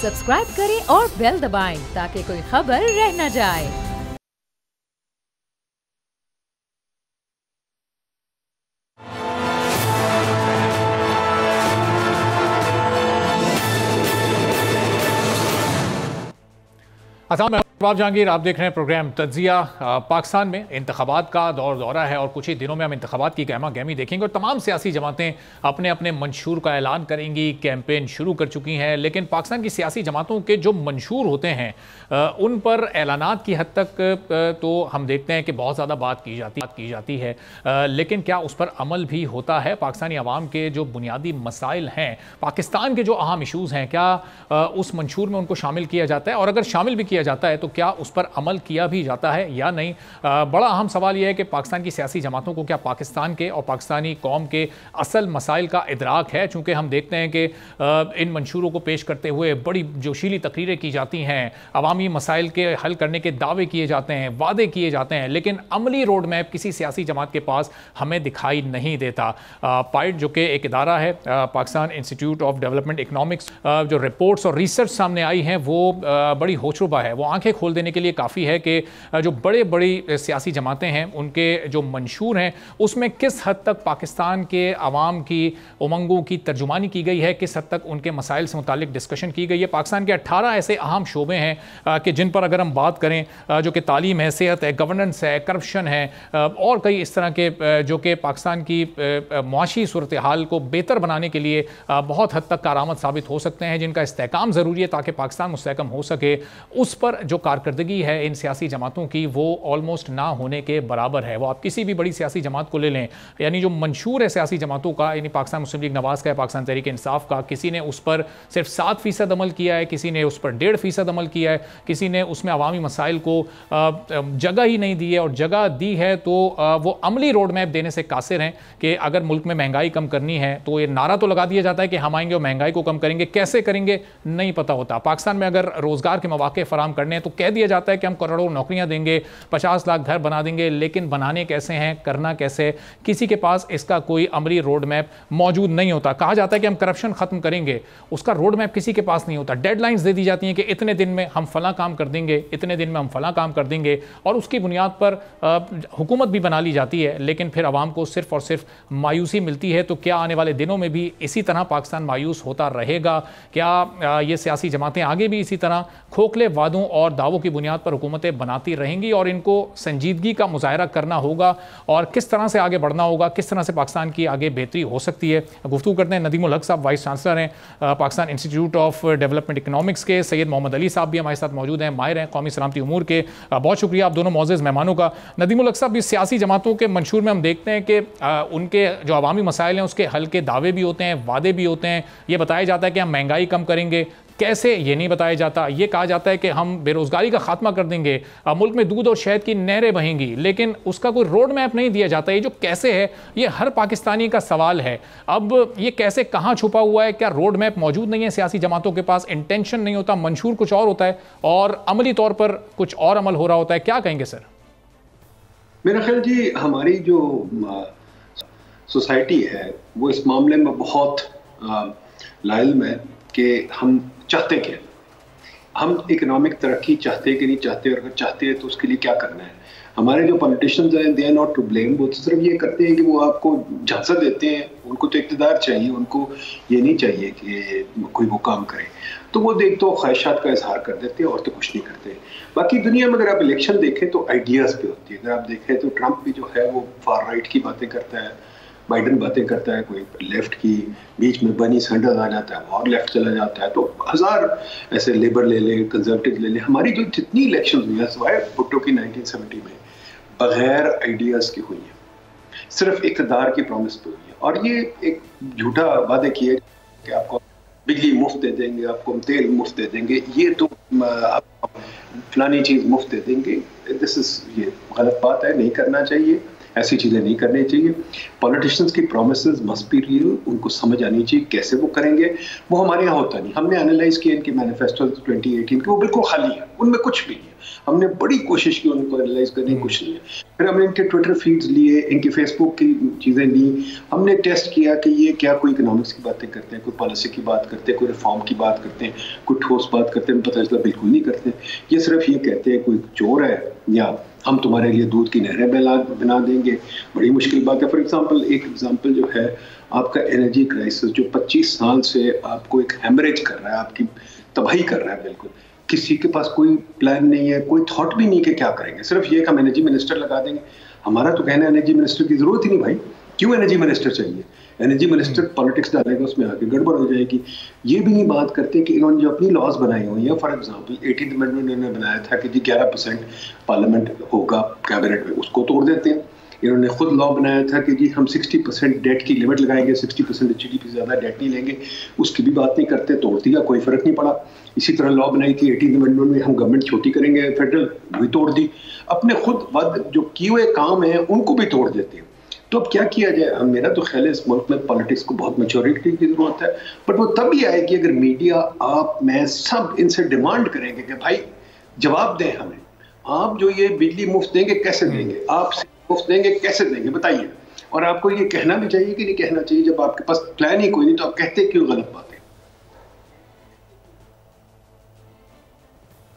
Subscribe करें और bell दबाएं ताकि कोई खबर रह न जाए। नवाब जहांगीर, आप देख रहे हैं प्रोग्राम तज्जिया। पाकिस्तान में इंतखाबात का दौरा है और कुछ ही दिनों में हम इंतखाबात की गहमा गहमी देखेंगे और तमाम सियासी जमातें अपने अपने मंशूर का ऐलान करेंगी, कैंपेन शुरू कर चुकी हैं। लेकिन पाकिस्तान की सियासी जमातों के जो मंशूर होते हैं उन पर ऐलानात की हद तक तो हम देखते हैं कि बहुत ज़्यादा बात की जाती है, लेकिन क्या उस पर अमल भी होता है? पाकिस्तानी अवाम के जो बुनियादी मसाइल हैं, पाकिस्तान के जो अहम इशूज़ हैं, क्या उस मंशूर में उनको शामिल किया जाता है? और अगर शामिल भी किया जाता है तो क्या उस पर अमल किया भी जाता है या नहीं? बड़ा अहम सवाल यह है कि पाकिस्तान की सियासी जमातों को क्या पाकिस्तान के और पाकिस्तानी कौम के असल मसाइल का इदराक है? चूँकि हम देखते हैं कि इन मंशूरों को पेश करते हुए बड़ी जोशीली तकरीरें की जाती हैं, अवामी मसाइल के हल करने के दावे किए जाते हैं, वादे किए जाते हैं, लेकिन अमली रोड मैप किसी सियासी जमात के पास हमें दिखाई नहीं देता। पाइट जो कि एक इदारा है, Pakistan institute of development economics, जो रिपोर्ट्स और रिसर्च सामने आई हैं वो बड़ी होशरुबा है। वो आंखें खोल देने के लिए काफ़ी है कि जो बड़ी सियासी जमातें हैं उनके जो मंशूर हैं उसमें किस हद तक पाकिस्तान के अवाम की उमंगों की तर्जुमानी की गई है, किस हद तक उनके मसाइल से मुतालिक डिस्कशन की गई है। पाकिस्तान के 18 ऐसे अहम शोबे हैं कि जिन पर अगर हम बात करें, जो कि तालीम है, सेहत है, गवर्नेंस है, करप्शन है और कई इस तरह के जो कि पाकिस्तान की मुआशी सूरत हाल को बेहतर बनाने के लिए बहुत हद तक कारआमद साबित हो सकते हैं, जिनका इस्तेहकाम ज़रूरी है ताकि पाकिस्तान मुस्तहकम हो सके। उस पर जो कारकर्दगी है इन सियासी जमातों की वो ऑलमोस्ट ना होने के बराबर है। वो आप किसी भी बड़ी सियासी जमात को ले लें, यानी जो मंशूर है सियासी जमातों का, यानी पाकिस्तान मुस्लिम लीग नवाज का है, पाकिस्तान तहरीक इंसाफ का, किसी ने उस पर सिर्फ 7% अमल किया है, किसी ने उस पर 1.5% अमल किया है, किसी ने उसमें अवामी मसाइल को जगह ही नहीं दी है, और जगह दी है तो वो अमली रोड मैप देने से कासिर हैं कि अगर मुल्क में महंगाई कम करनी है तो ये नारा तो लगा दिया जाता है कि हम आएंगे और महंगाई को कम करेंगे, कैसे करेंगे नहीं पता होता। पाकिस्तान में अगर रोजगार के मौके फराहम करने हैं तो कह दिया जाता है कि हम करोड़ों नौकरियां देंगे, 50 लाख घर बना देंगे, लेकिन बनाने कैसे हैं, करना कैसे, किसी के पास इसका कोई अमली रोड मैप मौजूद नहीं होता। कहा जाता है कि हम करप्शन खत्म करेंगे, उसका रोड मैप किसी के पास नहीं होता। डेडलाइंस दे दी जाती हैं कि इतने दिन में हम फला काम कर देंगे, इतने दिन में हम फला काम कर देंगे, और उसकी बुनियाद पर हुकूमत भी बना ली जाती है, लेकिन फिर आवाम को सिर्फ और सिर्फ मायूसी मिलती है। तो क्या आने वाले दिनों में भी इसी तरह पाकिस्तान मायूस होता रहेगा? क्या ये सियासी जमातें आगे भी इसी तरह खोखले वादों और दावों की बुनियाद पर हुकूमतें बनाती रहेंगी और इनको संजीदगी का मुजाहरा करना होगा? और किस तरह से आगे बढ़ना होगा, किस तरह से पाकिस्तान की आगे बेहतरी हो सकती है? गुफ्तगू करते हैं नदीम उल हक साहब, वाइस चांसलर हैं Pakistan institute of development economics के। सैयद मोहम्मद अली साहब भी हमारे साथ मौजूद हैं, माहिर हैं कौमी सलामती उमूर के। बहुत शुक्रिया आप दोनों मौजूद मेहमानों का। नदीम उल हक साहब, इस सियासी जमातों के मंशूर में हम देखते हैं कि उनके जो अवामी मसाइल हैं उसके हल के दावे भी होते हैं, वादे भी होते हैं। ये बताया जाता है कि हम महंगाई कम करेंगे, कैसे ये नहीं बताया जाता। ये कहा जाता है कि हम बेरोजगारी का खात्मा कर देंगे, मुल्क में दूध और शहद की नहरें बहेंगी, लेकिन उसका कोई रोड मैप नहीं दिया जाता। ये जो कैसे है, ये हर पाकिस्तानी का सवाल है। अब ये कैसे कहाँ छुपा हुआ है? क्या रोड मैप मौजूद नहीं है सियासी जमातों के पास? इंटेंशन नहीं होता, मंशूर कुछ और होता है और अमली तौर पर कुछ और अमल हो रहा होता है। क्या कहेंगे सर? मेरा ख्याल जी, हमारी जो सोसाइटी है वो इस मामले में बहुत लाइल है कि हम चाहते क्या, हम इकोनॉमिक तरक्की चाहते कि नहीं चाहते, और अगर चाहते हैं तो उसके लिए क्या करना है। हमारे जो पॉलिटिशियंस हैं they are not to blame. वो तो सिर्फ ये करते हैं कि वो आपको झांसा देते हैं, उनको तो इक़्तिदार चाहिए, उनको ये नहीं चाहिए कि कोई वो काम करे, तो वो देख तो ख्वाहिशात का इजहार कर देते हैं और तो कुछ नहीं करते। बाकी दुनिया में अगर आप इलेक्शन देखें तो आइडियाज़ पे होती है। अगर आप देखें तो ट्रंप भी जो है वो फार राइट की बातें करता है, बाइडन बातें करता है कोई लेफ्ट की, बीच में बनी सैंडर्स आ जाता है और लेफ्ट चला जाता है। तो हजार ऐसे लेबर ले लें, कंजर्वेटिव ले लें। हमारी जो जितनी इलेक्शन हुई है सिवाय भुट्टो की 1970 में बगैर आइडियाज़ की हुई है, सिर्फ इक़्तिदार की प्रॉमिस पे हुई है। और ये एक झूठा वादे किए कि आपको बिजली मुफ्त दे देंगे, आपको तेल मुफ्त दे देंगे, ये तो फलानी चीज़ मुफ्त दे देंगे। दिस इज ये गलत बात है, नहीं करना चाहिए। ऐसी चीज़ें नहीं करनी चाहिए। पॉलिटिशियंस की प्रोमिसेस मस्ट बी रियल, उनको समझ आनी चाहिए कैसे वो करेंगे। वो हमारे यहाँ होता नहीं। हमने एनालाइज किया इनके मैनिफेस्टो 2018 के, वो बिल्कुल खाली है, उनमें कुछ भी नहीं है। हमने बड़ी कोशिश की उनको एनालाइज करने की, कुछ नहीं है। फिर हमने इनके ट्विटर फीड्स लिए, इनके फेसबुक की चीज़ें ली, हमने टेस्ट किया कि ये क्या कोई इकोनॉमिक्स की बातें करते हैं, कोई पॉलिसी की बात करते हैं, कोई रिफॉर्म की बात करते हैं, कोई ठोस बात करते हैं। पता चला बिल्कुल नहीं करते। ये सिर्फ ये कहते हैं कोई चोर है या हम तुम्हारे लिए दूध की नहरें बना देंगे। बड़ी मुश्किल बात है। फॉर एग्जाम्पल, एक एग्जाम्पल जो है आपका एनर्जी क्राइसिस, जो 25 साल से आपको एक हैमरेज कर रहा है, आपकी तबाही कर रहा है बिल्कुल। किसी के पास कोई प्लान नहीं है, कोई थॉट भी नहीं कि क्या करेंगे। सिर्फ ये कि हम एनर्जी मिनिस्टर लगा देंगे। हमारा तो कहना है एनर्जी मिनिस्टर की जरूरत ही नहीं भाई। क्यों एनर्जी मिनिस्टर चाहिए? एनर्जी मिनिस्टर पॉलिटिक्स डालेगा, उसमें आगे गड़बड़ हो जाएगी। ये भी नहीं बात करते कि इन्होंने जो अपनी लॉज बनाई हुई है, फॉर एग्जांपल 18th अमेंडमेंट इन्होंने बनाया था कि जी 11% पार्लियामेंट होगा कैबिनेट में, उसको तोड़ देते हैं। इन्होंने खुद लॉ बनाया था कि जी हम 60% डेट की लिमिट लगाएंगे, 60% जीडीपी से ज़्यादा डेट नहीं लेंगे, उसकी भी बात नहीं करते, तोड़ दिया, कोई फर्क नहीं पड़ा। इसी तरह लॉ बनाई थी 18th अमेंडमेंट में, हम गवर्नमेंट छोटी करेंगे फेडरल, भी तोड़ दी। अपने खुद वद जो किए हुए काम हैं उनको भी तोड़ देते हैं। तो अब क्या किया जाए? मेरा तो ख्याल है इस मुल्क में पॉलिटिक्स को बहुत मैच्योरिटी की जरूरत है, बट वो तभी आएगी अगर मीडिया, आप, मैं, सब इनसे डिमांड करेंगे कि भाई जवाब दें हमें। आप जो ये बिजली मुफ्त देंगे कैसे देंगे, आप मुफ्त देंगे कैसे देंगे, बताइए। और आपको ये कहना भी चाहिए कि नहीं कहना चाहिए। जब आपके पास प्लान ही कोई नहीं तो आप कहते क्यों गलत बात है?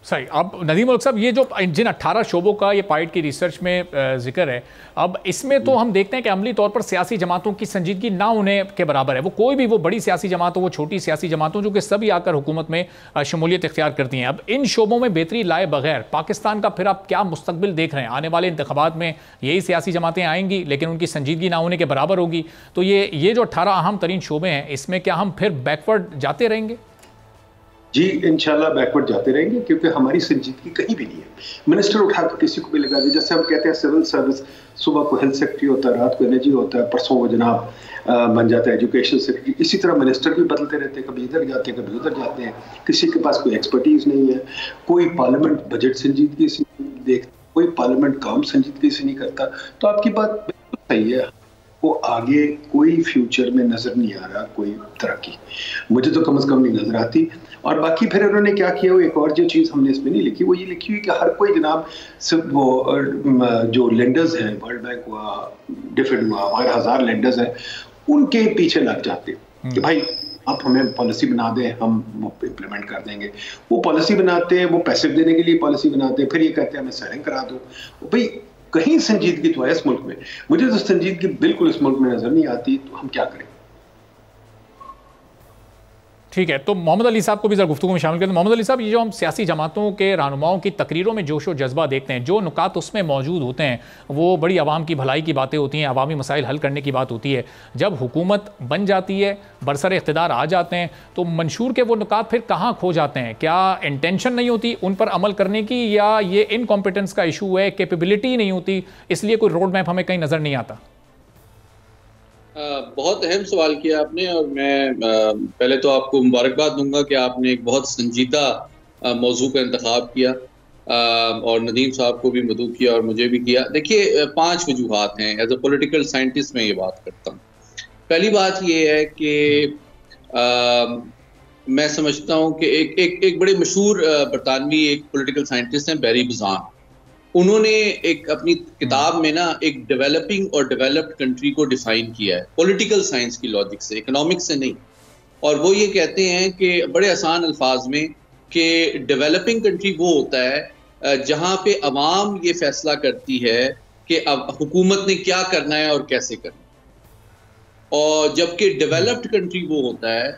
सही। अब नदीम उल हक साहब, ये जो जिन 18 शोबों का ये पाइट की रिसर्च में जिक्र है, अब इसमें तो हम देखते हैं कि अमली तौर पर सियासी जमातों की संजीदगी ना होने के बराबर है। वो कोई भी, वो बड़ी सियासी जमात हो, वो छोटी सियासी जमात हो, जो कि सभी आकर हुकूमत में शमूलियत इख्तियार करती हैं। अब इन शोबों में बेहतरी लाए बगैर पाकिस्तान का फिर आप क्या मुस्तकबिल देख रहे हैं? आने वाले इंतखाबात में यही सियासी जमातें आएंगी लेकिन उनकी संजीदगी ना होने के बराबर होगी, तो ये जो 18 अहम तरीन शोबे हैं, इसमें क्या हम फिर बैकवर्ड जाते रहेंगे? जी इंशाल्लाह बैकवर्ड जाते रहेंगे, क्योंकि हमारी संजीदगी कहीं भी नहीं है। मिनिस्टर उठाकर किसी को भी लगा दिया, जैसे हम कहते हैं सिविल सर्विस, सुबह को हेल्थ सेक्रेटरी होता है, रात को एनर्जी होता है, परसों वो जनाब बन जाता है एजुकेशन सेक्रेटरी। इसी तरह मिनिस्टर भी बदलते रहते हैं, कभी इधर जाते हैं कभी उधर जाते हैं। किसी के पास कोई एक्सपर्टीज नहीं है, कोई पार्लियामेंट बजट संजीदगी से नहीं देखता, कोई पार्लियामेंट काम संजीदगी से नहीं करता। तो आपकी बात बिल्कुल सही है, वो आगे कोई फ्यूचर में नजर नहीं आ रहा, कोई तरक्की मुझे तो कम से कम नहीं नजर आती। और बाकी फिर उन्होंने क्या किया, वो एक और जो चीज़ हमने इसमें नहीं लिखी, वो ये लिखी हुई कि हर कोई जनाब सब वो जो लेंडर्स हैं, वर्ल्ड बैंक हुआ, डिफरेंट हुआ, हमारे 1000 लेंडर्स हैं, उनके पीछे लग जाते कि भाई आप हमें पॉलिसी बना दें, हम वो इम्प्लीमेंट कर देंगे। वो पॉलिसी बनाते हैं, वो पैसे देने के लिए पॉलिसी बनाते हैं, फिर ये कहते हैं हमें सेलिंग करा दो। भाई कहीं संजीदगी तो है इस मुल्क में? मुझे तो संजीदगी बिल्कुल इस मुल्क में नजर नहीं आती। तो हम क्या करें? ठीक है, तो मोहम्मद अली साहब को भी जरा गुफ्तगू में शामिल करें। मोहम्मद अली साहब, ये जो हम सियासी जमातों के रहनुमाओं की तकरीरों में जोश व जज्बा देखते हैं, जो नुकात उसमें मौजूद होते हैं वो बड़ी आवाम की भलाई की बातें होती हैं, अवामी मसाइल हल करने की बात होती है। जब हुकूमत बन जाती है, बरसर इख्तिदार आ जाते हैं, तो मंशूर के वो नुकात फिर कहाँ खो जाते हैं? क्या इंटेंशन नहीं होती उन पर अमल करने की, या ये इनकॉम्पिटेंस का इशू है, कैपेबिलिटी नहीं होती, इसलिए कोई रोड मैप हमें कहीं नज़र नहीं आता? बहुत अहम सवाल किया आपने, और मैं पहले तो आपको मुबारकबाद दूंगा कि आपने एक बहुत संजीदा मौजू का इंतखाब किया, और नदीम साहब को भी मदऊ किया और मुझे भी किया। देखिए 5 वजूहात हैं। एज ए पॉलिटिकल साइंटिस्ट मैं ये बात करता हूँ। पहली बात ये है कि मैं समझता हूँ कि एक बड़े मशहूर बरतानवी एक पॉलिटिकल साइंटिस्ट हैं, बैरी बुजान। उन्होंने एक अपनी किताब में ना एक डेवलपिंग और डेवलप्ड कंट्री को डिफाइन किया है पॉलिटिकल साइंस की लॉजिक से, इकोनॉमिक्स से नहीं। और वो ये कहते हैं कि बड़े आसान अल्फाज में कि डेवलपिंग कंट्री वो होता है जहाँ पे अवाम ये फैसला करती है कि अब हुकूमत ने क्या करना है और कैसे करना है। और जबकि डेवलप्ड कंट्री वो होता है,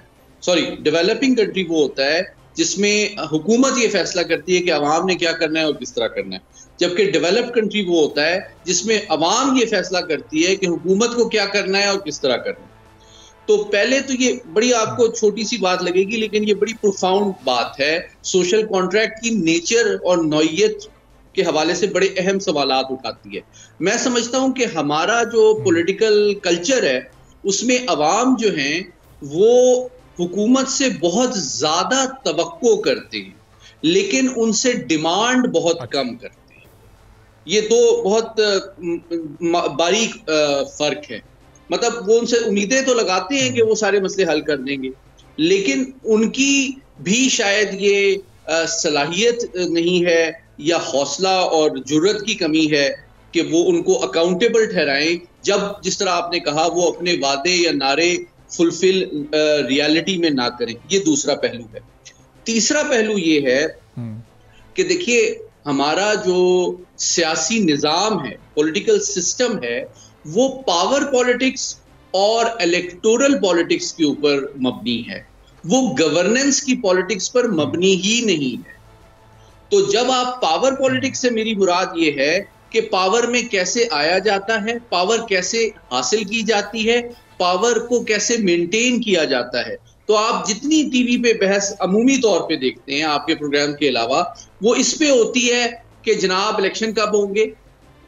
डेवलपिंग कंट्री वो होता है जिसमें हुकूमत ये फैसला करती है कि अवाम ने क्या करना है और किस तरह करना है। जबकि डेवलप्ड कंट्री वो होता है जिसमें अवाम ये फैसला करती है कि हुकूमत को क्या करना है और किस तरह करना है। तो पहले तो ये बड़ी आपको छोटी सी बात लगेगी, लेकिन ये बड़ी प्रोफाउंड बात है। सोशल कॉन्ट्रैक्ट की नेचर और नौइयत के हवाले से बड़े अहम सवालात उठाती है। मैं समझता हूँ कि हमारा जो पॉलिटिकल कल्चर है उसमें अवाम जो हैं वो हुकूमत से बहुत ज़्यादा तवक्को करते हैं, लेकिन उनसे डिमांड बहुत कम करते हैं। ये दो बहुत बारीक फर्क है। मतलब वो उनसे उम्मीदें तो लगाते हैं कि वो सारे मसले हल कर देंगे, लेकिन उनकी भी शायद ये सलाहियत नहीं है या हौसला और जुर्रत की कमी है कि वो उनको अकाउंटेबल ठहराएं, जब जिस तरह आपने कहा वो अपने वादे या नारे फुलफिल रियलिटी में ना करें। ये दूसरा पहलू है। तीसरा पहलू ये है कि देखिए हमारा जो सियासी निज़ाम है, पॉलिटिकल सिस्टम है, वो पावर पॉलिटिक्स और इलेक्टोरल पॉलिटिक्स के ऊपर मबनी है, वो गवर्नेंस की पॉलिटिक्स पर मबनी ही नहीं है। तो जब आप पावर पॉलिटिक्स से मेरी मुराद ये है कि पावर में कैसे आया जाता है, पावर कैसे हासिल की जाती है, पावर को कैसे मेंटेन किया जाता है। तो आप जितनी टीवी पे बहस अमूमी तौर पे देखते हैं आपके प्रोग्राम के अलावा, वो इस पे होती है कि जनाब इलेक्शन कब होंगे,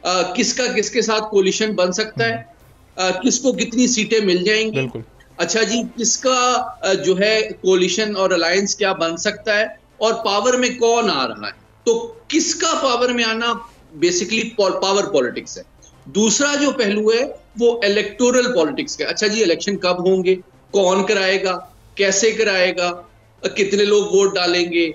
किसका किसके साथ कोलिशन बन सकता है, किसको कितनी सीटें मिल जाएंगी, अच्छा जी किसका जो है कोलिशन और अलायंस क्या बन सकता है, और पावर में कौन आ रहा है। तो किसका पावर में आना बेसिकली पावर पॉलिटिक्स है। दूसरा जो पहलू है वो इलेक्टोरल पॉलिटिक्स का। अच्छा जी इलेक्शन कब होंगे, कौन कराएगा, कैसे कराएगा, कितने लोग वोट डालेंगे,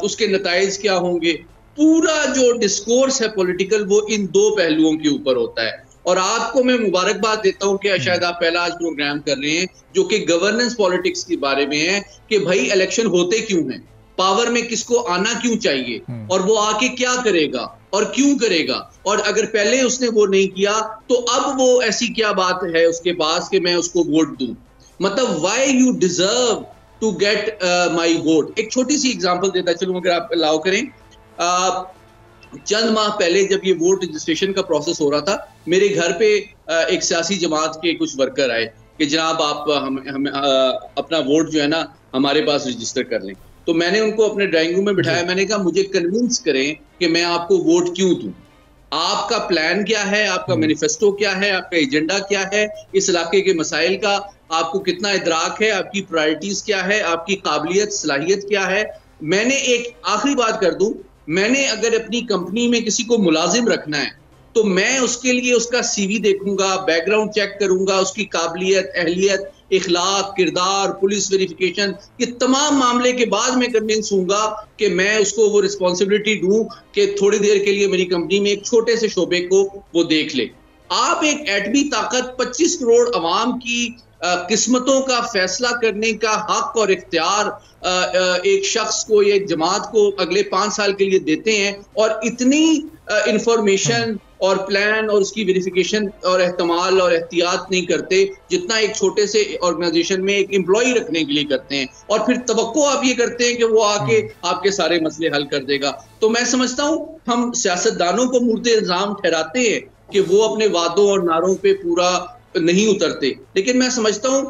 उसके नताइज क्या होंगे। पूरा जो डिस्कोर्स है पॉलिटिकल वो इन दो पहलुओं के ऊपर होता है। और आपको मैं मुबारकबाद देता हूं कि शायद आप पहला आज प्रोग्राम कर रहे हैं जो कि गवर्नेंस पॉलिटिक्स के बारे में है कि भाई इलेक्शन होते क्यों हैं, पावर में किसको आना क्यों चाहिए, और वो आके क्या करेगा और क्यों करेगा, और अगर पहले उसने वो नहीं किया तो अब वो ऐसी क्या बात है उसके पास कि मैं उसको वोट दूं। मतलब why you deserve to get my vote. एक छोटी सी एग्जांपल देता चलूं अगर आप अलाउ करें। चंद माह पहले जब ये वोट रजिस्ट्रेशन का प्रोसेस हो रहा था, मेरे घर पे एक सियासी जमात के कुछ वर्कर आए कि जनाब आप हम अपना वोट जो है ना हमारे पास रजिस्टर कर लें। तो मैंने उनको अपने ड्राइंग रूम में बिठाया, मैंने कहा मुझे कन्विंस करें कि मैं आपको वोट क्यों दूं, आपका प्लान क्या है, आपका मैनिफेस्टो क्या है, आपका एजेंडा क्या है, इस इलाके के मसाइल का आपको कितना इदराक है, आपकी प्रायोरिटीज क्या है, आपकी काबिलियत सलाहियत क्या है। मैंने एक आखिरी बात कर दूं, मैंने अगर अपनी कंपनी में किसी को मुलाजिम रखना है तो मैं उसके लिए उसका सीवी देखूंगा, बैकग्राउंड चेक करूंगा, उसकी काबिलियत, अहलियत, इखलाक, किरदार, पुलिस वेरिफिकेशन, ये तमाम मामले के बाद मैं कन्विंस हूंगा कि मैं उसको वो रिस्पॉन्सिबिलिटी दूं कि थोड़ी देर के लिए मेरी कंपनी में एक छोटे से शोबे को वो देख ले। आप एक एटमी ताकत 25 करोड़ अवाम की किस्मतों का फैसला करने का हक और इख्तियार एक शख्स को या एक जमात को अगले 5 साल के लिए देते हैं, और इतनी इंफॉर्मेशन और प्लान और उसकी वेरिफिकेशन और एहतमाल और एहतियात नहीं करते जितना एक छोटे से ऑर्गेनाइजेशन में एक एम्प्लॉय रखने के लिए करते हैं, और फिर तवक्को आप ये करते हैं कि वो आके आपके सारे मसले हल कर देगा। तो मैं समझता हूं हम सियासतदानों को मुर्दे इल्जाम ठहराते हैं कि वो अपने वादों और नारों पे पूरा नहीं उतरते, लेकिन मैं समझता हूं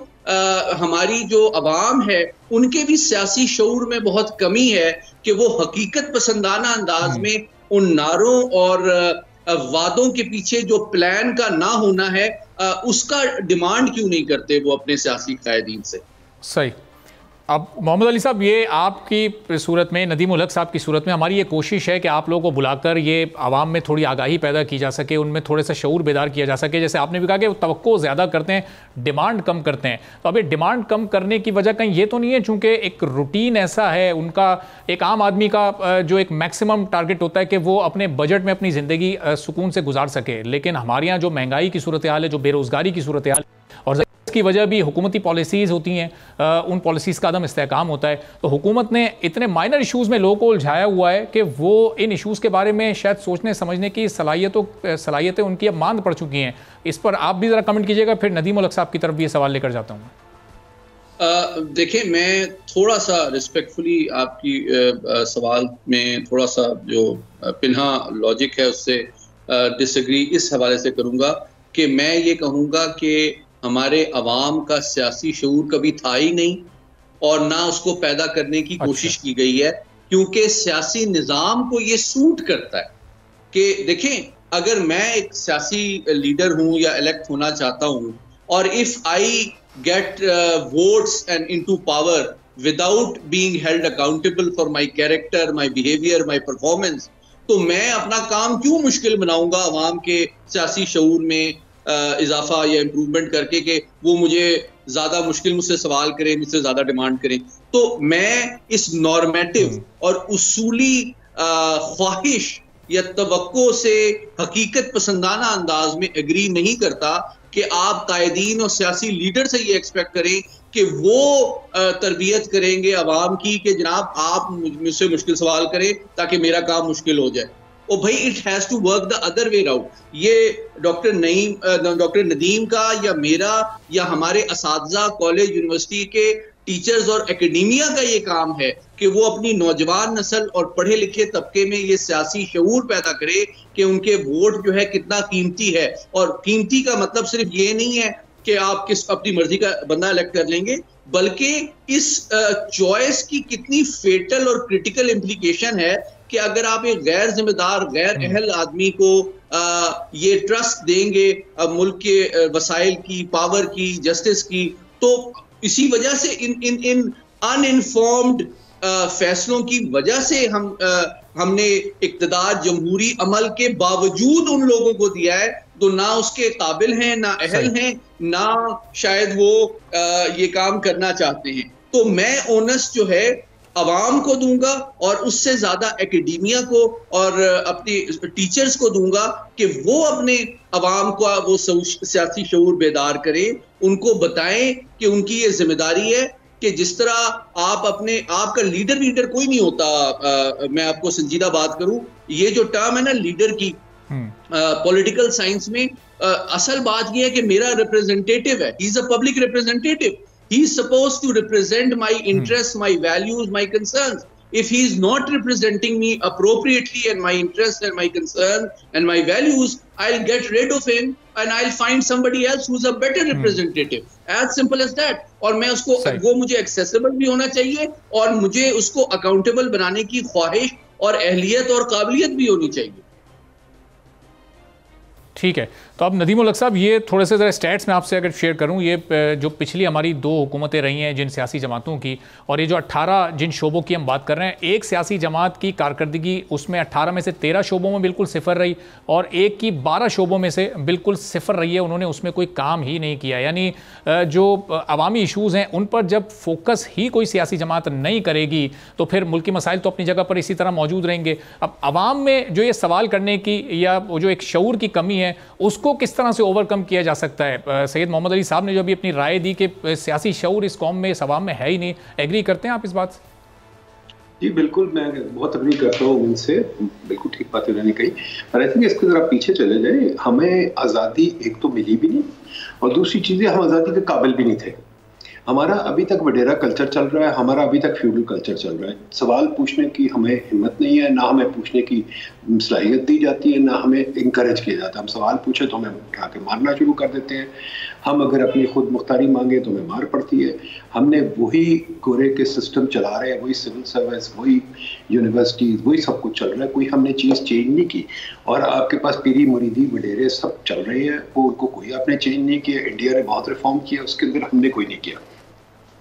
हमारी जो अवाम है उनके भी सियासी शऊर में बहुत कमी है कि वो हकीकत पसंदाना अंदाज में उन नारों और वादों के पीछे जो प्लान का ना होना है उसका डिमांड क्यों नहीं करते वो अपने सियासी कायदीन से। सही। अब मोहम्मद अली साहब, ये आपकी सूरत में, नदीम उल हक साहब की सूरत में हमारी ये कोशिश है कि आप लोगों को बुलाकर ये आवाम में थोड़ी आगाही पैदा की जा सके, उनमें थोड़े सा शऊर बेदार किया जा सके। जैसे आपने भी कहा कि वो तवक्को ज़्यादा करते हैं, डिमांड कम करते हैं। तो अब ये डिमांड कम करने की वजह कहीं ये तो नहीं है चूँकि एक रूटीन ऐसा है उनका, एक आम आदमी का जो एक मैक्सिमम टारगेट होता है कि वो अपने बजट में अपनी ज़िंदगी सुकून से गुजार सके, लेकिन हमारे यहाँ जो महंगाई की सूरत हाल है, जो बेरोज़गारी की सूरत हाल और इसकी वजह भी हुकूमती पॉलिसीज़ होती हैं, उन पॉलिसीज़ का अदम इस्तेहकाम होता है। तो हुकूमत ने इतने माइनर इशूज़ में लोगों को उलझाया हुआ है कि वो इन इशूज़ के बारे में शायद सोचने समझने की सलाहियतें उनकी अब मांद पड़ चुकी हैं। इस पर आप भी ज़रा कमेंट कीजिएगा, फिर नदीम उल हक साहब की तरफ भी ये सवाल लेकर जाता हूँ। देखिए, मैं थोड़ा सा रिस्पेक्टफुली आपकी सवाल में थोड़ा सा जो पिन्हा लॉजिक है उससे डिसएग्री इस हवाले से करूँगा कि मैं ये कहूँगा कि हमारे अवाम का सियासी शऊर कभी था ही नहीं और ना उसको पैदा करने की कोशिश की गई है, क्योंकि सियासी निज़ाम को ये सूट करता है कि देखें, अगर मैं एक सियासी लीडर हूं या इलेक्ट होना चाहता हूं और if I get votes and into power without being held accountable for my character, my behaviour, my performance, तो मैं अपना काम क्यों मुश्किल बनाऊंगा अवाम के सियासी शऊर में इजाफा या इम्प्रूवमेंट करके कि वो मुझे ज्यादा मुश्किल मुझसे सवाल करें, मुझसे ज्यादा डिमांड करें। तो मैं इस नॉर्मेटिव और उसूली ख्वाहिश या तवक्को से हकीकत पसंदाना अंदाज में एग्री नहीं करता कि आप कायदीन और सियासी लीडर से ये एक्सपेक्ट करें कि वो तरबियत करेंगे अवाम की कि जनाब आप मुझसे मुश्किल सवाल करें ताकि मेरा काम मुश्किल हो जाए। ओ भाई, it has to work the other way round. ये डॉक्टर नदीम का या मेरा या हमारे असातिज़ा कॉलेज यूनिवर्सिटी के टीचर्स और एकेडमिया का ये काम है कि वो अपनी नौजवान नस्ल और पढ़े लिखे तबके में ये सियासी शऊर पैदा करे कि उनके वोट जो है कितना कीमती है। और कीमती का मतलब सिर्फ ये नहीं है कि आप अपनी मर्जी का बंदा इलेक्ट कर लेंगे, बल्कि इस चॉइस की कितनी फेटल और क्रिटिकल इम्प्लीकेशन है कि अगर आप एक गैर जिम्मेदार गैर अहल आदमी को ये ट्रस्ट देंगे मुल्क के वसाइल की, पावर की, जस्टिस की, तो इसी वजह से इन अनइन्फॉर्म्ड फैसलों की वजह से हमने इक्तदार जमहूरी अमल के बावजूद उन लोगों को दिया है तो ना उसके काबिल हैं, ना अहल हैं, ना शायद वो ये काम करना चाहते हैं। तो मैं ओनस जो है अवाम को दूंगा और उससे ज्यादा एकेडमिया को और अपने टीचर्स को दूंगा कि वो अपने अवाम को वो सियासी शऊर बेदार करें, उनको बताएं कि उनकी ये जिम्मेदारी है कि जिस तरह आपका लीडर कोई नहीं होता। मैं आपको संजीदा बात करूं, ये जो टर्म है ना लीडर की पॉलिटिकल साइंस में, असल बात ये है कि मेरा रिप्रेजेंटेटिव है, he is a public representative, he is supposed to represent my interests, my values, my concerns. If he is not representing me appropriately and my interests and my concerns and my values, I'll get rid of him and I'll find somebody else who's a better representative. As simple as that. और मैं उसको, वो मुझे accessible भी होना चाहिए और मुझे उसको accountable बनाने की ख्वाहिश और अहलियत और काबिलियत भी होनी चाहिए। ठीक है, तो अब नदीम उल हक साहब, ये थोड़े से ज़रा स्टैट्स में आपसे अगर शेयर करूं, ये जो पिछली हमारी 2 हुकूमतें रही हैं जिन सियासी जमातों की, और ये जो 18 जिन शोबों की हम बात कर रहे हैं, एक सियासी जमात की कारकर्दगी उसमें 18 में से 13 शोबों में बिल्कुल सिफर रही और एक की 12 शोबों में से बिल्कुल सिफर रही है, उन्होंने उसमें कोई काम ही नहीं किया। यानी जो अवामी इशूज़ हैं उन पर जब फोकस ही कोई सियासी जमात नहीं करेगी तो फिर मुल्की मसाइल तो अपनी जगह पर इसी तरह मौजूद रहेंगे। अब अवाम में जो ये सवाल करने की या जो एक शऊर की कमी है उसको किस तरह से ओवरकम किया जा सकता है? सैयद मोहम्मद अली साहब ने जो अभी अपनी राय दी कि सियासी शऊर इस कौम में, इस अवाम में है ही नहीं, एग्री करते हैं आप इस बात से? जी बिल्कुल, मैं बहुत एग्री करता हूँ उनसे, बिल्कुल ठीक बात उन्होंने कही। पर आई थिंक इसको जरा पीछे चले जाए, हमें आज़ादी एक तो मिली भी नहीं और दूसरी चीज़ें हम आज़ादी के काबिल भी नहीं थे। हमारा अभी तक वडेरा कल्चर चल रहा है, हमारा अभी तक फ्यूडल कल्चर चल रहा है। सवाल पूछने की हमें हिम्मत नहीं है, ना हमें पूछने की सलाहियत दी जाती है, ना हमें इंकरेज किया जाता है। हम सवाल पूछे तो हमें उठा के मारना शुरू कर देते हैं, हम अगर अपनी खुद मुख्तारी मांगे तो हमें मार पड़ती है। हमने वही गोरे के सिस्टम चला रहे हैं, वही सिविल सर्विस, वही यूनिवर्सिटीज़, वही सब कुछ चल रहा है, कोई हमने चीज़ चेंज नहीं की। और आपके पास पीरी मुरीदी वडेरे सब चल रहे हैं, वो उनको कोई आपने चेंज नहीं किया। इंडिया ने बहुत रिफॉर्म किया, उसके अंदर हमने कोई नहीं किया।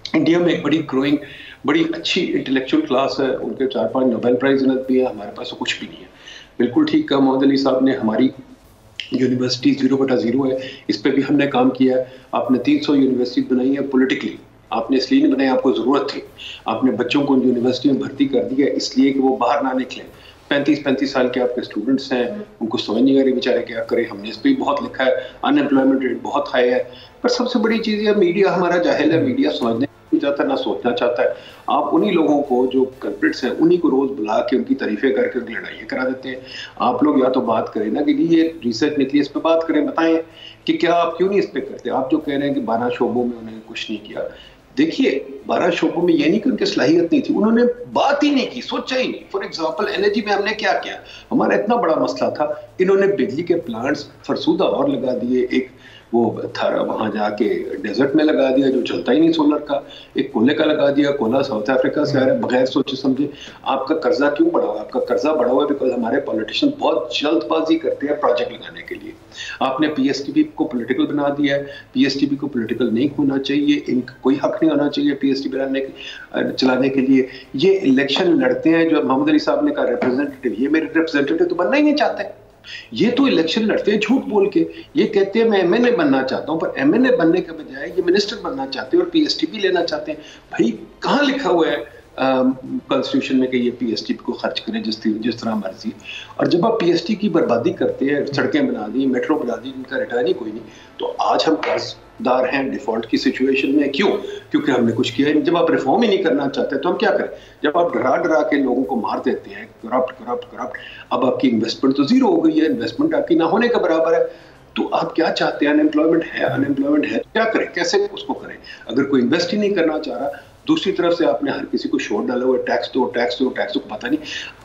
इंडिया में एक बड़ी ग्रोइंग, बड़ी अच्छी इंटेलेक्चुअल क्लास है, उनके 4-5 नोबेल प्राइज भी है, हमारे पास तो कुछ भी नहीं है। बिल्कुल ठीक कहा मोहम्मद अली साहब ने, हमारी यूनिवर्सिटी 0/0 है, इस पे भी हमने काम किया है। आपने 300 यूनिवर्सिटी बनाई है पॉलिटिकली, आपने इसलिए नहीं बनाई, आपको ज़रूरत थी। आपने बच्चों को यूनिवर्सिटी में भर्ती कर दिया इसलिए कि वो बाहर ना निकलें। 35-35 साल के आपके स्टूडेंट्स हैं, उनको समझ नहीं आ रही बेचारे क्या करें। हमने इस पर भी बहुत लिखा है, अनएम्प्लॉयमेंट रेट बहुत हाई है। पर सबसे बड़ी चीज़ है मीडिया हमारा जाहिल है, मीडिया समझने चाहता है ना सोचना चाहता है। आप उन्हीं लोगों को जो कल्प्रिट्स हैं उन्हीं को रोज बुला के उनकी तारीफें करके उनकी लड़ाइयाँ करा देते हैं। आप लोग या तो बात करें ना कि ये रिसर्च निकली, इस पे बात करें, बताएं कि क्या आप क्यों नहीं इस पे करते। आप जो कह रहे हैं कि 12 शोबों में उन्होंने कुछ नहीं किया, देखिए 12 शोबों में ये नहीं कि उनकी सलाहियत नहीं थी, उन्होंने बात ही नहीं की, सोचा ही नहीं। फॉर एग्जाम्पल एनर्जी में हमने क्या किया, हमारा इतना बड़ा मसला था, इन्होंने बिजली के प्लांट्स फरसूदा और लगा दिए, एक वो था वहाँ जाके डेजर्ट में लगा दिया जो चलता ही नहीं सोलर का, एक कोयले का लगा दिया, कोयला साउथ अफ्रीका से आ रहा है बगैर सोचे समझे। आपका कर्जा क्यों बढ़ा हुआ है? आपका कर्जा बढ़ा हुआ है बिकॉज हमारे पॉलिटिशियन बहुत जल्दबाजी करते हैं प्रोजेक्ट लगाने के लिए। आपने पीएसटीपी को पॉलिटिकल बना दिया है, पीएसटीपी को पॉलिटिकल नहीं होना चाहिए, इनका कोई हक नहीं होना चाहिए पीएसटीपी चलाने के लिए। ये इलेक्शन लड़ते हैं जो मोहम्मद अली साहब ने कहा रिप्रेजेंटेटिव, ये मेरे रिप्रेजेंटेटिव तो बनना ही नहीं चाहते। ये तो इलेक्शन लड़ते हैं झूठ बोल के, ये कहते हैं मैं एमएनए बनना चाहता हूं, पर एमएनए बनने के बजाय ये मिनिस्टर बनना चाहते हैं और पीएसटीपी लेना चाहते हैं। भाई कहां लिखा हुआ है कॉन्स्टिट्यूशन में कि ये पीएसटीपी को खर्च करें जिस तरह मर्जी। और जब आप पीएसटी की बर्बादी करते हैं, सड़कें बना दी, मेट्रो बना दी, इनका रिटर्न ही कोई नहीं, तो आज हम कर्जदार हैं डिफॉल्ट की सिचुएशन में। क्यों? क्योंकि हमने कुछ किया नहीं। जब आप रिफॉर्म ही नहीं करना चाहते तो हम क्या करें? जब आप डरा डरा के लोगों को मार देते हैं, करप्ट, अब आपकी इन्वेस्टमेंट तो जीरो हो गई है, इन्वेस्टमेंट आपकी ना होने के बराबर है, तो आप क्या चाहते हैं? अनएम्प्लॉयमेंट है तो क्या करें, कैसे उसको करें? अगर कोई इन्वेस्ट ही नहीं करना चाह रहा, दूसरी तरफ से आपने हर किसी को शोर डाला हुआ, टैक्स दो, पता नहीं,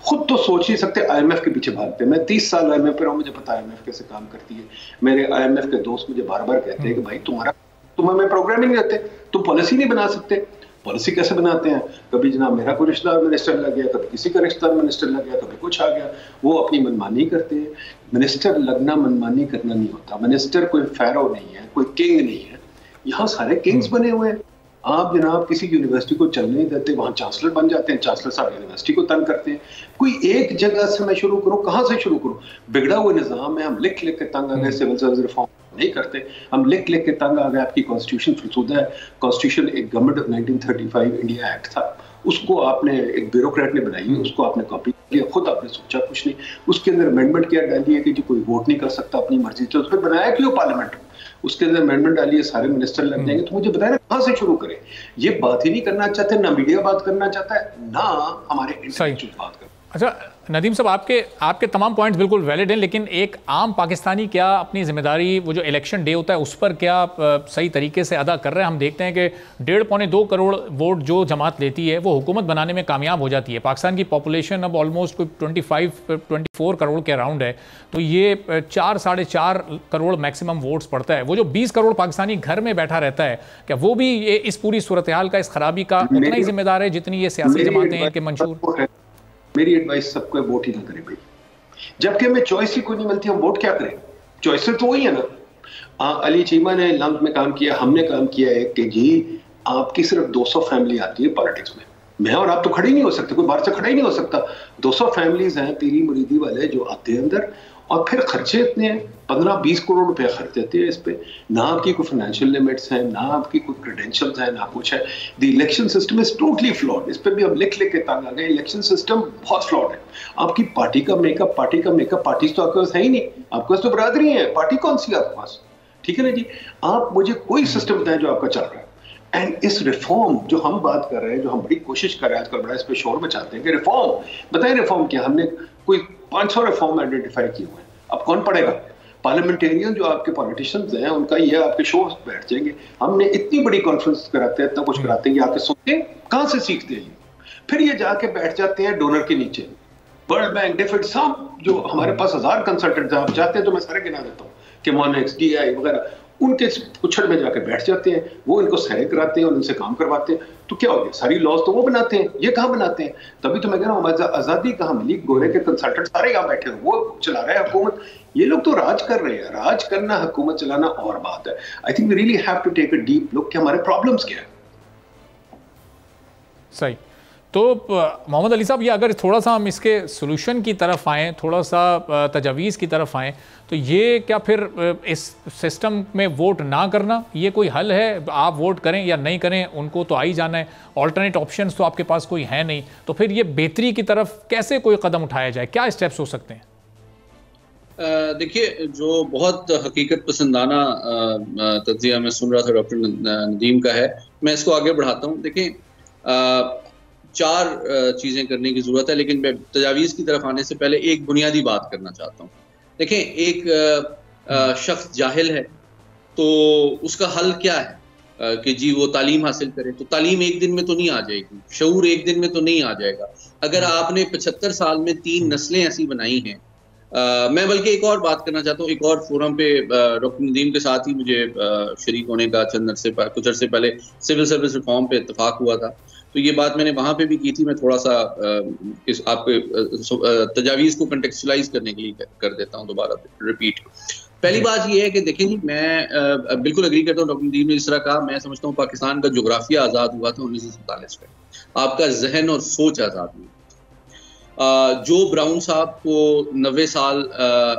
खुद तो सोच नहीं सकते, आईएमएफ के पीछे भागते हैं। मैं 30 साल आईएमएफ पे रहा हूं, मुझे पता है आईएमएफ कैसे काम करती है। मेरे आईएमएफ के दोस्त मुझे बार बार कहते हैं कि भाई तुम हमें प्रोग्रामिंग देते, तुम पॉलिसी नहीं बना सकते। पॉलिसी कैसे बनाते हैं? कभी जनाब मेरा कोई रिश्तेदार मिनिस्टर लग गया, कभी किसी का रिश्तेदार मिनिस्टर लग गया, कभी कुछ आ गया, वो अपनी मनमानी करते हैं। मिनिस्टर लगना मनमानी करना नहीं होता। मिनिस्टर कोई फैरो नहीं है, कोई किंग नहीं है। यहाँ सारे किंग्स बने हुए हैं। आप जनाब किसी यूनिवर्सिटी को चलने नहीं देते, वहां चांसलर बन जाते हैं, चांसलर साहब यूनिवर्सिटी को तंग करते हैं। कोई एक जगह से मैं शुरू करूं, कहां से शुरू करूं? बिगड़ा हुआ निजाम में हम लिख लिख के तंग आ गए, सिविल सर्विस रिफॉर्म नहीं करते, हम लिख लिख के तंग आ गए। आपकी कॉन्स्टिट्यूशन फलसूदा है। कॉन्स्टिट्यूशन एक गवर्नमेंट ऑफ 1935 इंडिया एक्ट था, उसको आपने एक ब्यूरोक्रेट ने बनाई, उसको आपने कॉपी किया, खुद आपने सोचा कुछ नहीं। उसके अंदर अमेंडमेंट क्या डाली है कि जो कोई वोट नहीं कर सकता अपनी मर्जी से, उस पर बनाया क्यों पार्लियामेंट? उसके अंदर अमेंडमेंट डाली है, सारे मिनिस्टर लग जाएंगे। तो मुझे बताया ना कहां से शुरू करें? ये बात ही नहीं करना चाहते, ना मीडिया बात करना चाहता है, ना हमारे इंटेलेक्चुअल बात कर। अच्छा नदीम साहब, आपके तमाम पॉइंट्स बिल्कुल वैलिड हैं, लेकिन एक आम पाकिस्तानी क्या अपनी जिम्मेदारी, वो जो इलेक्शन डे होता है उस पर क्या सही तरीके से अदा कर रहे हैं? हम देखते हैं कि 1.5-2 करोड़ वोट जो जमात लेती है वो हुकूमत बनाने में कामयाब हो जाती है। पाकिस्तान की पॉपुलेशन अब ऑलमोस्ट कोई 24 करोड़ के अराउंड है, तो ये 4-4.5 करोड़ मैक्सिमम वोट्स पड़ता है। वो जो 20 करोड़ पाकिस्तानी घर में बैठा रहता है, क्या वो भी इस पूरी सूरत हाल का, इस खराबी का उतना ही जिम्मेदार है जितनी ये सियासी जमातें हैं कि मंशूर? मेरी एडवाइस सबको वोट ही ना करें भाई, जबकि हमें चॉइस ही कोई नहीं मिलती, हम वोट क्या करें? चॉइसेस तो वही है ना। अली चीमा ने लंग में काम किया, हमने काम किया है कि जी आपकी सिर्फ 200 फैमिली आती है पॉलिटिक्स में, मैं और आप तो खड़े ही नहीं हो सकते, कोई बाहर से खड़ा ही नहीं हो सकता। 200 फैमिलीज हैं पीरी मुरीदी वाले जो आते हैं अंदर, और फिर खर्चे इतने हैं, 15-20 करोड़ रुपए खर्च देते हैं इस पे। ना आपकी कोई फाइनेंशियल लिमिट्स हैं, ना आपकी कोई क्रेडेंशियल्स हैं, ना कुछ है। The election system is totally flawed. इस पे भी हम लिख लिख के तंग आ गए, इलेक्शन सिस्टम बहुत फ्लॉड है। आपकी पार्टी का मेकअप, पार्टी तो आपके पास है ही नहीं, आपके पास तो बरादरी है, पार्टी कौन सी है आपके पास? ठीक है ना जी। आप मुझे कोई सिस्टम बताएं जो आपका चल रहा है। एंड इस रिफॉर्म जो हम बात कर रहे हैं, जो हम बड़ी कोशिश कर रहे हैं आजकल, बड़ा इस पे शोर मचाते हैं कि रिफॉर्म बताएं, रिफॉर्म क्या? हमने कोई 500 रिफॉर्म आइडेंटिफाई किए हुए हैं, अब कौन पढ़ेगा? पार्लियामेंटेरियन जो आपके पॉलिटिशियंस हैं उनका ये आपके शो बैठ जाएंगे। हमने इतनी बड़ी कॉन्फ्रेंस कराते हैं, इतना कुछ कराते हैं, ये आके सुनते हैं, कहां से सीखते हैं? फिर ये जाके बैठ जाते हैं डोनर के नीचे, वर्ल्ड बैंक, डिफेंस, सब जो हमारे पास 1000 कंसल्टेंट आप जाते हैं तो मैं सारे गिना देता हूँ कि मोनेक्स, डीआई वगैरह, उनके कुछड़ में जाकर बैठ जाते हैं, वो इनको सही कराते हैं और उनसे काम करवाते हैं। तो क्या हो गया? सारी लॉज तो वो बनाते हैं, ये कहाँ बनाते हैं? तभी तो मैं कह रहा हूँ आजादी कहाँ मिली? गोरे के कंसल्टेंट सारे यहाँ बैठे हैं, वो चला रहे हैं हुकूमत। ये लोग तो राज कर रहे हैं। राज करना, हुकूमत चलाना और बात है। I think we really have to take a deep look कि हमारे प्रॉब्लम्स क्या है। सही। तो मोहम्मद अली साहब, ये अगर थोड़ा सा हम इसके सोल्यूशन की तरफ आएँ, थोड़ा सा तजावीज़ की तरफ आएँ, तो ये क्या फिर इस सिस्टम में वोट ना करना ये कोई हल है? आप वोट करें या नहीं करें, उनको तो आ ही जाना है, ऑल्टरनेट ऑप्शंस तो आपके पास कोई है नहीं, तो फिर ये बेहतरी की तरफ कैसे कोई कदम उठाया जाए? क्या स्टेप्स हो सकते हैं? देखिए, जो बहुत हकीकत पसंदाना तज्जिया मैं सुन रहा था डॉक्टर नदीम का है, मैं इसको आगे बढ़ाता हूँ। देखिए, 4 चीज़ें करने की ज़रूरत है, लेकिन मैं तजावीज़ की तरफ आने से पहले एक बुनियादी बात करना चाहता हूँ। देखें, एक शख्स जाहिल है तो उसका हल क्या है कि जी वो तालीम हासिल करे। तो तालीम एक दिन में तो नहीं आ जाएगी, शऊर एक दिन में तो नहीं आ जाएगा। अगर आपने 75 साल में 3 नस्लें ऐसी बनाई हैं मैं बल्कि एक और बात करना चाहता हूँ। एक और फोरम पे डॉक्टर नदीम के साथ ही मुझे शरीक होने का कुछ अर्से पहले सिविल सर्विस रिफॉर्म पे इत्तेफाक हुआ था, तो ये बात मैंने वहाँ पे भी की थी। मैं थोड़ा सा आपके तजावीज़ को कंटेक्चुअलाइज करने के लिए कर देता हूँ, दोबारा रिपीट। पहली बात ये है कि देखें जी, मैं बिल्कुल एग्री करता हूँ डॉक्टर नदीम ने जिस तरह कहा। मैं समझता हूँ पाकिस्तान का जोग्राफिया आज़ाद हुआ था 1947 में, आपका जहन और सोच आज़ाद हुई। जो ब्राउन साहब को 90 साल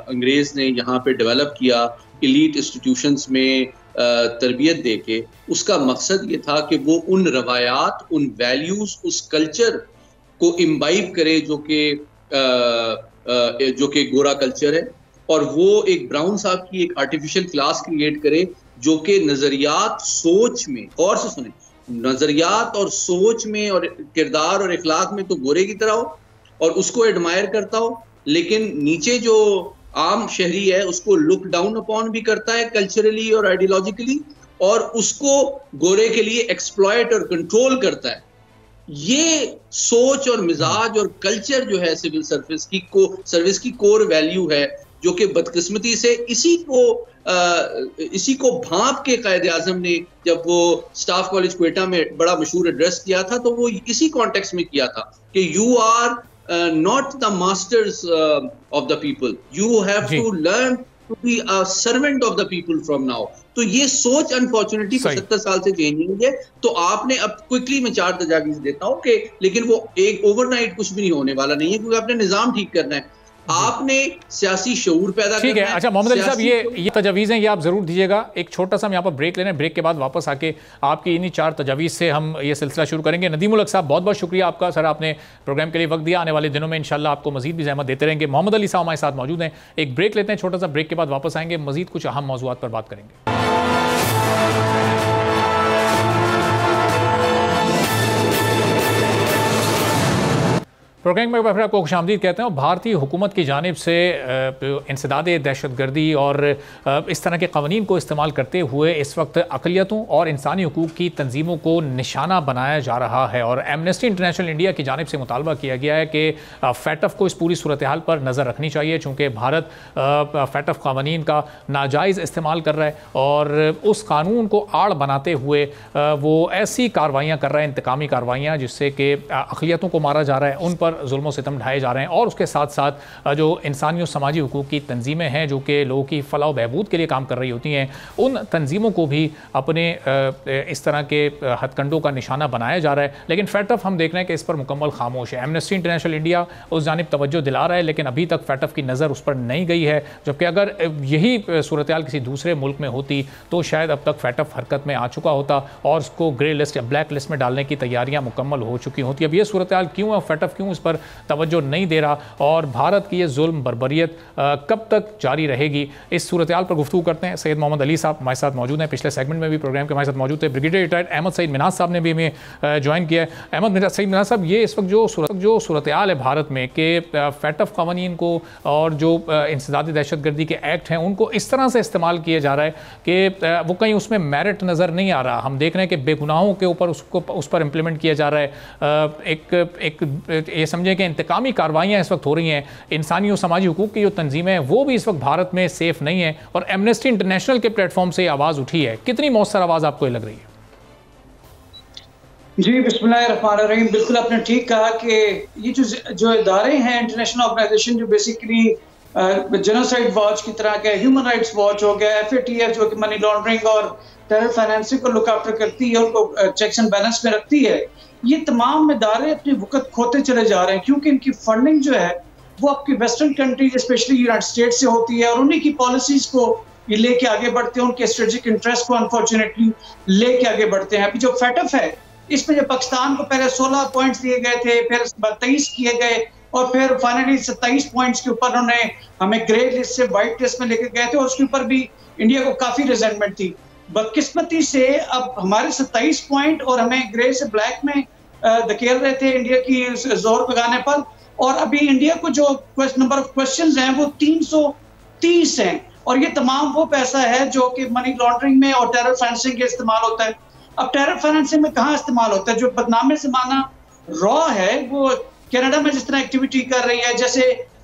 अंग्रेज ने यहाँ पे डेवलप किया एलीट इंस्टीट्यूशंस में तरबियत देके, उसका मकसद ये था कि वो उन रवायात, उन वैल्यूज, उस कल्चर को इम्बाइब करे जो कि गोरा कल्चर है, और वो एक ब्राउन साहब की एक आर्टिफिशियल क्लास क्रिएट करे जो कि नजरियात सोच में, गौर से सुने, नजरियात और सोच में और किरदार और इखलाक में तो गोरे की तरह हो और उसको एडमायर करता हो, लेकिन नीचे जो आम शहरी है उसको लुक डाउन अपॉन भी करता है कल्चरली और आइडियोलॉजिकली, और उसको गोरे के लिए एक्सप्लॉयट और कंट्रोल करता है। ये सोच और मिजाज और कल्चर जो है सिविल सर्विस की कोर वैल्यू है, जो कि बदकिस्मती से इसी को भांप के कायदे आजम ने जब वो स्टाफ कॉलेज क्वेटा में बड़ा मशहूर एड्रेस किया था, तो वो इसी कॉन्टेक्स्ट में किया था कि you are not the masters of the people, you have to learn to be a servant of the people from now। तो ये सोच अनफॉर्चुनेटली 75 साल से चेंज नहीं हुई है। तो आपने अब क्विकली मैं 4 तजावीज़ देता हूँ कि, लेकिन वो एक ओवरनाइट कुछ भी नहीं होने वाला नहीं है, क्योंकि आपने निजाम ठीक करना है, आपने सियासी शऊर पैदा करना है। ठीक है, अच्छा मोहम्मद अली साहब, ये तजावीज़ हैं, ये आप ज़रूर दीजिएगा। एक छोटा सा हम यहाँ पर ब्रेक ले रहे हैं, ब्रेक के बाद वापस आके आपकी इन्हीं 4 तजावीज़ से हम ये सिलसिला शुरू करेंगे। नदीम उल हक साहब, बहुत बहुत शुक्रिया आपका सर, आपने प्रोग्राम के लिए वक्त दिया। आने वाले दिनों में इंशाल्लाह आपको मजीद भी ज़हमत देते रहेंगे। मोहम्मद अली साहब हमारे साथ मौजूद हैं। एक ब्रेक लेते हैं छोटा सा, ब्रेक के बाद वापस आएंगे, मजीद कुछ अहम मौज़ूआत पर बात करेंगे। प्रोग्राम में फिर आपको खुशामदीद कहते हैं। भारतीय हुकूमत की जानिब से इंसदाद दहशतगर्दी और इस तरह के कवानीन को इस्तेमाल करते हुए इस वक्त अक़लियतों और इंसानी हकूक़ की तंजीमों को निशाना बनाया जा रहा है, और एमनेस्टी इंटरनेशनल इंडिया की जानिब से मुतालबा किया गया है कि फैटफ को इस पूरी सूरत हाल पर नज़र रखनी चाहिए, चूँकि भारत फैटफ कवानीन का नाजायज़ इस्तेमाल कर रहा है और उस कानून को आड़ बनाते हुए वो ऐसी कार्रवाइयाँ कर रहा है, इंतकामी कार्रवाइयाँ, जिससे कि अक़लियतों को मारा जा रहा है, उन पर जुल्म सितम ढाए जा रहे हैं, और उसके साथ साथ जो इंसानी और समाजी हुकूक की तंजीमें हैं जो कि लोगों की फलाह व बहबूद के लिए काम कर रही होती हैं, उन तंजीमों को भी अपने इस तरह के हथकंडों का निशाना बनाया जा रहा है। लेकिन फैटफ हम देख रहे हैं कि इस पर मुकम्मल खामोश है। एमनेस्टी इंटरनेशनल इंडिया उस जानिब तवज्जो दिला रहा है, लेकिन अभी तक फैटफ की नज़र उस पर नहीं गई है, जबकि अगर यही सूरत हाल किसी दूसरे मुल्क में होती तो शायद अब तक फैटफ हरकत में आ चुका होता और उसको ग्रे लिस्ट या ब्लैक लिस्ट में डालने की तैयारियां मुकम्मल हो चुकी होती। अब ये सूरत हाल क्यों है, फैटफ क्यों पर तवज्जो नहीं दे रहा, और भारत की ये जुल्म बर्बरियत कब तक जारी रहेगी, इस सूरत हाल पर गुफ्तगू करते हैं। सैयद मोहम्मद अली साहब हमारे साथ मौजूद हैं, पिछले सेगमेंट में भी प्रोग्राम के हमारे साथ मौजूद थे। ब्रिगेडियर रिटायर्ड अहमद सईद मिनाज साहब ने भी हमें ज्वाइन किया है। अहमद सईद मिनाज साहब, ये इस वक्त जो सूरत हाल है भारत में कि फैटफ कवानीन को और जो इंसदाद दहशतगर्दी के एक्ट हैं उनको इस तरह से इस्तेमाल किया जा रहा है कि वो कहीं उसमें मेरिट नज़र नहीं आ रहा। हम देख रहे हैं कि बेगुनाहों के ऊपर उस पर इम्प्लीमेंट किया जा रहा है। एक ये समझें कि इंतकामी कार्रवाइयाँ इस वक्त हो रही हैं, इंसानी और समाजी हुकूक की जो तंजीमें हैं वो भी इस वक्त भारत में सेफ नहीं है, और एमनेस्टी इंटरनेशनल के प्लेटफॉर्म से आवाज़ उठी है। कितनी मौसर आवाज़ आपको लग रही है? जी बिस्मिल्लाहिर्रहमानिर्रहीम, बिल्कुल आपने ठीक कहा कि ये जो इदारे हैं इंटरनेशनल ऑर्गेनाइजेशन जो बेसिकली जेनोसाइड वॉच की तरह के, ह्यूमन राइट्स वॉच हो गया, FATF जो कि मनी लॉन्ड्रिंग और टेरर फाइनेंसिंग को लुक आफ्टर करती है, उनको चेक्स एंड बैलेंस में रखती है, ये तमाम इदारे अपनी वक़्त खोते चले जा रहे हैं, क्योंकि इनकी फंडिंग जो है वो आपकी western countries specially United state से होती है, और उन्हीं की पॉलिसीज को ये लेके आगे बढ़ते हैं, उनके स्ट्रेटेजिक इंटरेस्ट को अनफॉर्चुनेटली लेके आगे बढ़ते हैं। अभी जो फैटफ है इसमें जो पाकिस्तान को पहले 16 पॉइंट्स दिए गए थे, फिर 23 किए गए, और फिर फाइनली 27 पॉइंट्स के ऊपर उन्होंने हमें ग्रे लिस्ट से व्हाइट लिस्ट में लेकर गए थे, और उसके ऊपर भी इंडिया को काफी रिजेंटमेंट थी। बदकिस्मती से अब हमारे 27 पॉइंट और हमें ग्रे से ब्लैक में धकेल रहे थे इंडिया की जोर लगाने पर, और अभी इंडिया को जो नंबर ऑफ क्वेश्चंस हैं वो 330 हैं, और ये तमाम वो पैसा है जो कि मनी लॉन्ड्रिंग में और टेरर फाइनेंसिंग के इस्तेमाल होता है। अब टेरर फाइनेंसिंग में कहाँ इस्तेमाल होता है? जो बदनामे ज़माना रॉ है वो कनाडा में जिस तरह एक्टिविटी कर रही है, जैसे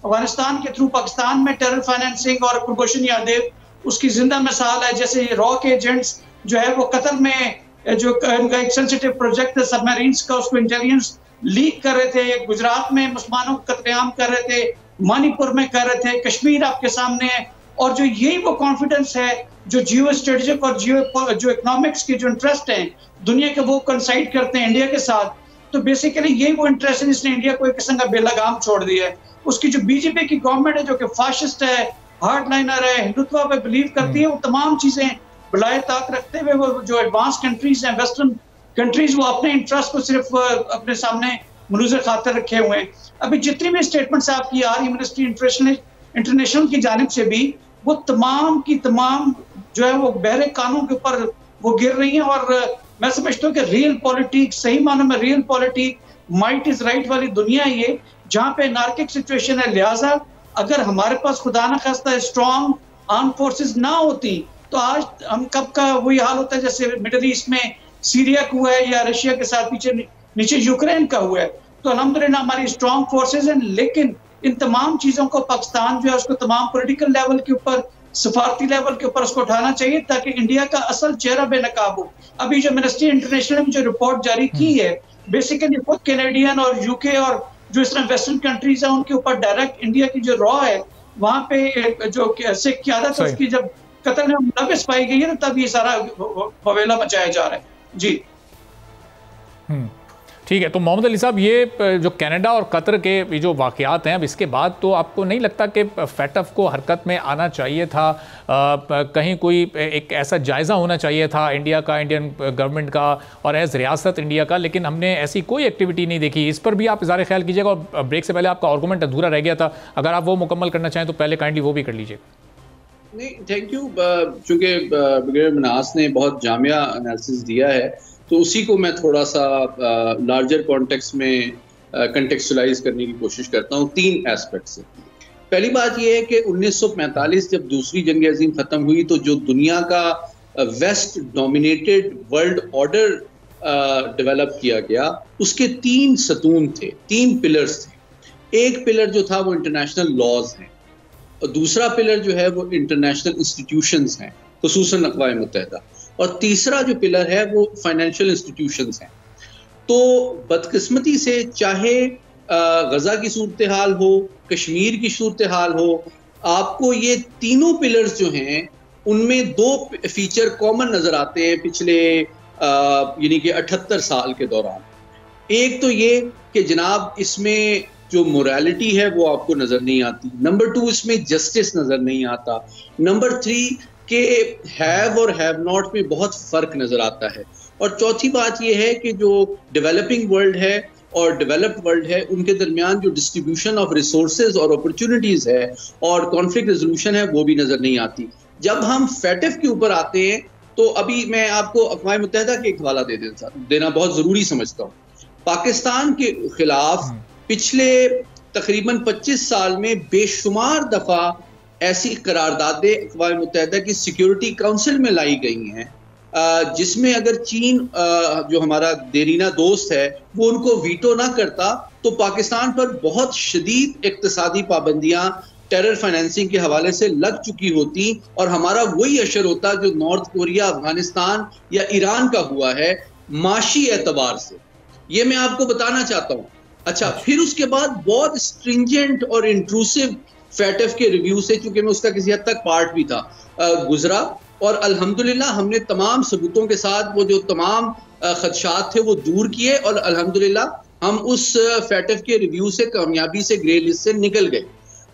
अफगानिस्तान के थ्रू पाकिस्तान में टेरर फाइनेंसिंग और कुलभूषण यादव उसकी जिंदा मिसाल है। जैसे रॉ के एजेंट्स जो है वो कतर में जो उनका एक सेंसिटिव प्रोजेक्ट है सबमरीन्स का, उसको इंटेलिजेंस लीक कर रहे थे, गुजरात में मुसलमानों को कत्लेआम कर रहे थे, मणिपुर में कर रहे थे, कश्मीर आपके सामने है। और जो यही वो कॉन्फिडेंस है जो जियो स्ट्रेटेजिक और जो इकोनॉमिक्स के जो इंटरेस्ट हैं दुनिया के वो कंसाइड करते हैं इंडिया के साथ, तो बेसिकली यही वो इंटरेस्ट है जिसने इंडिया को एक किस्म का बेलगाम छोड़ दिया है। उसकी जो बीजेपी की गवर्नमेंट है जो कि फाशिस्ट है, हार्डलाइनर है, हिंदुत्व पे बिलीव करती है, वो तमाम चीजें बलाए ताक रखते हुए वो जो एडवांस कंट्रीज हैं, वेस्टर्न कंट्रीज, वो अपने इंटरेस्ट को सिर्फ अपने सामने मनुजर खातर रखे हुए हैं। अभी जितनी भी स्टेटमेंट्स आपकी आ रही मिनिस्ट्री इंटरनेशनल की जानिब से भी, वो तमाम की तमाम जो है वो बहरे कानून के ऊपर वो गिर रही हैं। और मैं समझता हूँ कि रियल पॉलिटिक्स, सही मानों में real politics, might is right वाली दुनिया है ये, जहाँ पे नार्किक सिचुएशन है। लिहाजा अगर हमारे पास खुदा न खास्ता स्ट्रॉन्ग आर्म फोर्सेस ना होती तो आज हम कब का वही हाल होता है जैसे मिडिल ईस्ट में सीरिया का हुआ है या रशिया के साथ नीचे यूक्रेन का हुआ है। तो अल्हम्दुलिल्लाह हमारी स्ट्रॉन्ग फोर्सेस हैं, लेकिन इन तमाम चीजों को पाकिस्तान जो है उसको तमाम पॉलिटिकल लेवल के ऊपर, सफारती लेवल के ऊपर उसको उठाना चाहिए ताकि इंडिया का असल चेहरा बेनकाब हो। अभी जो मिनिस्ट्री इंटरनेशनल में जो रिपोर्ट जारी की है, बेसिकली खुद कैनेडियन और यूके और जो इस तरह वेस्टर्न कंट्रीज है उनके ऊपर डायरेक्ट इंडिया की जो रॉ है वहां पे जो सिख क्यादत है उसकी जब कतर में मुलविस पाई गई है तब ये सारा बवेला मचाया जा रहा है। जी ठीक है। तो मोहम्मद अली साहब, ये जो कनाडा और कतर के जो वाक़यात हैं, अब इसके बाद तो आपको नहीं लगता कि फैटफ को हरकत में आना चाहिए था? कहीं कोई एक ऐसा जायज़ा होना चाहिए था इंडिया का, इंडियन गवर्नमेंट का और एज रियासत इंडिया का, लेकिन हमने ऐसी कोई एक्टिविटी नहीं देखी। इस पर भी आप इज़हार ख्याल कीजिएगा। और ब्रेक से पहले आपका आर्गूमेंट अधूरा रह गया था, अगर आप वो मुकम्मल करना चाहें तो पहले काइंडली वो भी कर लीजिए। नहीं, थैंक यू। चूँकि ब्रिगेडियर मनास ने बहुत जामिया एनालिसिस दिया है तो उसी को मैं थोड़ा सा लार्जर कॉन्टेक्स्ट में कंटेक्चुअलाइज करने की कोशिश करता हूँ 3 एस्पेक्ट से। पहली बात यह है कि 1945 जब दूसरी जंग अज़ीम ख़त्म हुई तो जो दुनिया का west dominated world order develop किया गया, उसके 3 सतून थे, 3 पिलर्स थे। एक पिलर जो था वो इंटरनेशनल लॉज हैं, और दूसरा पिलर जो है वो इंटरनेशनल इंस्टीट्यूशंस हैं, खुसूसन अक़वाम मुत्तहिदा, और तीसरा जो पिलर है वो फाइनेंशियल इंस्टीट्यूशंस हैं। तो बदकिस्मती से चाहे गज़ा की सूरत हाल हो, कश्मीर की सूरत हाल हो, आपको ये तीनों पिलर्स जो हैं उनमें 2 फीचर कॉमन नज़र आते हैं पिछले यानी कि 78 साल के दौरान। एक तो ये कि जनाब इसमें जो मोरालिटी है वो आपको नज़र नहीं आती। नंबर 2, इसमें जस्टिस नज़र नहीं आता। नंबर 3 कि हैव और हैव नॉट में बहुत फ़र्क नज़र आता है। और चौथी बात यह है कि जो डेवलपिंग वर्ल्ड है और डेवलप्ड वर्ल्ड है उनके दरमियान जो डिस्ट्रीब्यूशन ऑफ रिसोर्सेज और अपॉर्चुनिटीज़ है और कॉन्फ्लिक्ट रेजोल्यूशन है वो भी नज़र नहीं आती। जब हम फैटिफ के ऊपर आते हैं तो अभी मैं आपको अक़वाम मुत्तहिदा के एक हवाला देना बहुत ज़रूरी समझता हूँ। पाकिस्तान के खिलाफ पिछले तकरीबन 25 साल में बेशुमार दफ़ा ऐसी करारदादें अक़वाम मुत्तहिदा की सिक्योरिटी काउंसिल में लाई गई हैं जिसमें अगर चीन जो हमारा देरीना दोस्त है वो उनको वीटो ना करता तो पाकिस्तान पर बहुत शदीद इक़्तिसादी पाबंदियां टेरर फाइनेंसिंग के हवाले से लग चुकी होती और हमारा वही असर होता जो नॉर्थ कोरिया, अफगानिस्तान या ईरान का हुआ है माशी एतबार से। ये मैं आपको बताना चाहता हूँ। अच्छा, फिर उसके बाद बहुत स्ट्रिंजेंट और इंट्रूसिव फैटिफ के रिव्यू से, चूंकि मैं उसका किसी हद तक पार्ट भी था, गुजरा और अल्हम्दुलिल्लाह हमने तमाम सबूतों के साथ वो जो तमाम खदशात थे वो दूर किए और अल्हम्दुलिल्लाह हम उस फैटिफ के रिव्यू से कामयाबी से ग्रे लिस्ट से निकल गए।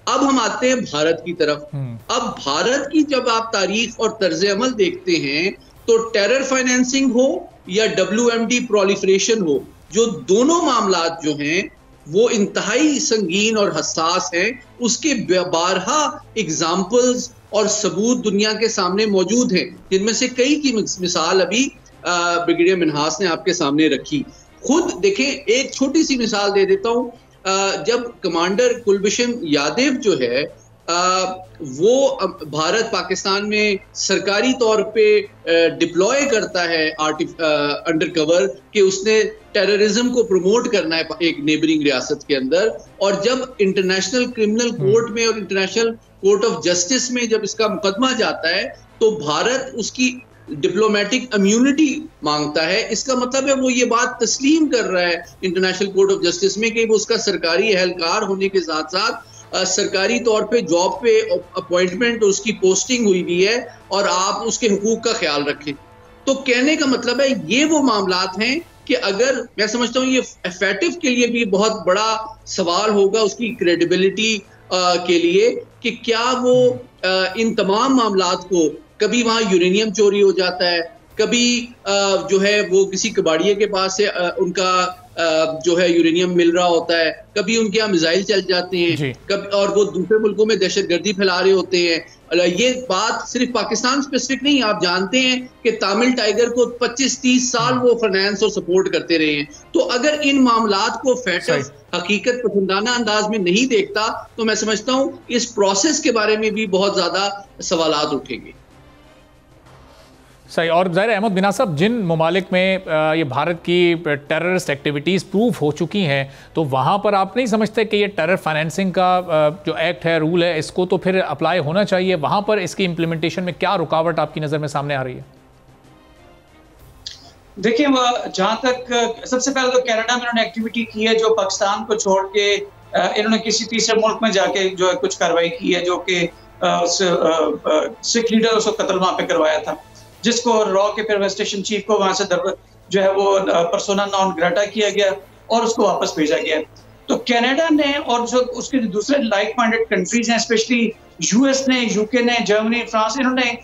अब हम आते हैं भारत की तरफ। अब भारत की जब आप तारीख और तर्ज अमल देखते हैं तो टेरर फाइनेंसिंग हो या WMD प्रोलिफरेशन हो, जो दोनों मामलात जो हैं वो इंतहाई संगीन और हसास हैं। उसके बारहा एग्जाम्पल्स और सबूत दुनिया के सामने मौजूद हैं, जिनमें से कई की मिसाल अभी ब्रिगेडियर मिन्हास ने आपके सामने रखी। खुद देखें, एक छोटी सी मिसाल दे देता हूँ। जब कमांडर कुलभूषण यादव जो है वो भारत पाकिस्तान में सरकारी तौर पे डिप्लॉय करता है अंडर कवर कि उसने टेररिज्म को प्रमोट करना है एक नेबरिंग रियासत के अंदर, और जब इंटरनेशनल क्रिमिनल कोर्ट में और इंटरनेशनल कोर्ट ऑफ जस्टिस में जब इसका मुकदमा जाता है तो भारत उसकी डिप्लोमेटिक इम्यूनिटी मांगता है। इसका मतलब है वो ये बात तस्लीम कर रहा है इंटरनेशनल कोर्ट ऑफ जस्टिस में कि वो उसका सरकारी एहलकार होने के साथ साथ सरकारी तौर पे जॉब पे अपॉइंटमेंट और उसकी पोस्टिंग हुई भी है और आप उसके हुकूक का ख्याल रखें। तो कहने का मतलब है ये वो मामलात हैं कि अगर मैं समझता हूँ ये एफएटीएफ के लिए भी बहुत बड़ा सवाल होगा उसकी क्रेडिबिलिटी के लिए कि क्या वो इन तमाम मामलात को, कभी वहाँ यूरेनियम चोरी हो जाता है, कभी जो है वो किसी कबाड़िए के पास से उनका जो है यूरेनियम मिल रहा होता है, कभी उनके यहाँ मिसाइल चल जाते हैं, कभी और वो दूसरे मुल्कों में दहशतगर्दी फैला रहे होते हैं। ये बात सिर्फ पाकिस्तान स्पेसिफिक नहीं, आप जानते हैं कि तामिल टाइगर को 25-30 साल वो फाइनेंस और सपोर्ट करते रहे हैं। तो अगर इन मामलात को फैक्ट हकीकत पसंदाना अंदाज में नहीं देखता तो मैं समझता हूँ इस प्रोसेस के बारे में भी बहुत ज्यादा सवालात उठेंगे। सही। और ज़ाहिर अहमद बिना साहब, जिन ममालिक में ये भारत की टेररिस्ट एक्टिविटीज़ प्रूफ हो चुकी हैं तो वहाँ पर आप नहीं समझते कि ये टेरर फाइनेंसिंग का जो एक्ट है, रूल है, इसको तो फिर अप्लाई होना चाहिए? वहाँ पर इसकी इम्प्लीमेंटेशन में क्या रुकावट आपकी नज़र में सामने आ रही है? देखिए, जहाँ तक सबसे पहले तो कनाडा में इन्होंने एक्टिविटी की है जो पाकिस्तान को छोड़ के इन्होंने किसी तीसरे मुल्क में जाके जो है कुछ कार्रवाई की है, जो कि सिख लीडर उसको कत्ल वहाँ पे करवाया था, जिसको रॉ के फिर स्टेशन चीफ को वहां से जो है वो पर्सोना नॉन ग्रेटा किया गया और उसको वापस भेजा गया। तो कनाडा ने और जो उसके दूसरे लाइक माइंडेड कंट्रीज हैं, स्पेशली यूएस ने, यूके ने, जर्मनी, फ्रांस, इन्होंने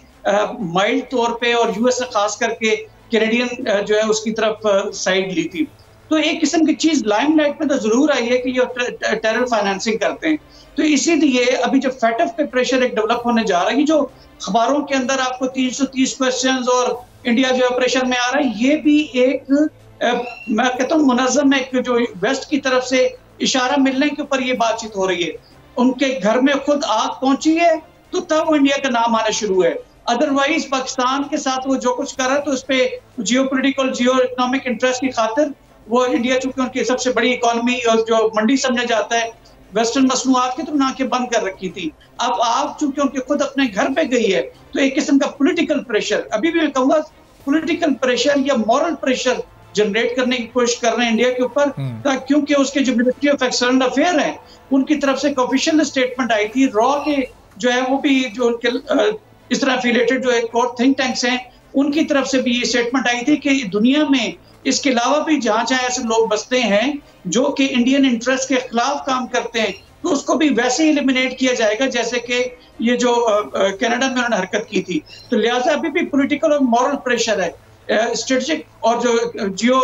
माइल्ड तौर पे और यूएस ने खास करके कैनेडियन जो है उसकी तरफ साइड ली थी। तो एक किस्म की चीज लाइमलाइट में तो जरूर आई है कि ये टेरर फाइनेंसिंग करते हैं। तो इसीलिए अभी जो फैटफ पे प्रेशर एक डेवलप होने जा रहा है, जो अखबारों के अंदर आपको 330 क्वेश्चंस और इंडिया जो प्रेशर में आ रहा है, ये भी एक मैं कहता हूँ मुनज़्ज़म एक जो वेस्ट की तरफ से इशारा मिलने के ऊपर ये बातचीत हो रही है। उनके घर में खुद आग पहुंची है तो तब वो इंडिया का नाम आना शुरू है। अदरवाइज पाकिस्तान के साथ वो जो कुछ कर रहा है तो उस पर जियोपॉलिटिकल जियो इकोनॉमिक इंटरेस्ट की खातिर वो इंडिया, चूंकि उनकी सबसे बड़ी इकोनॉमी और जो मंडी समझा जाता है वेस्टर्न मसनूआत की, तो उन्होंने आंखें बंद कर रखी थी। अब आप चूंकि उनके खुद अपने घर पे गई है तो एक किस्म का पॉलिटिकल प्रेशर, अभी भी मैं कहूंगा पॉलिटिकल प्रेशर या मॉरल प्रेशर जनरेट करने की कोशिश कर रहे हैं इंडिया के ऊपर, क्योंकि उसके जो मिनिस्ट्री ऑफ एक्सटर्नल अफेयर है उनकी तरफ से एक ऑफिशियल स्टेटमेंट आई थी। रॉ के जो है वो भी जो उनके इस तरह एफिलिएटेड जो एक और थिंक टैंक्स हैं उनकी तरफ से भी ये स्टेटमेंट आई थी कि दुनिया में इसके अलावा भी जहां जहां ऐसे लोग बसते हैं जो कि इंडियन इंटरेस्ट के खिलाफ काम करते हैं तो उसको भी वैसे ही एलिमिनेट किया जाएगा जैसे कि ये जो कनाडा में उन्होंने हरकत की थी। तो लिहाजा अभी भी पॉलिटिकल और मॉरल प्रेशर है, स्ट्रेटेजिक और जो जियो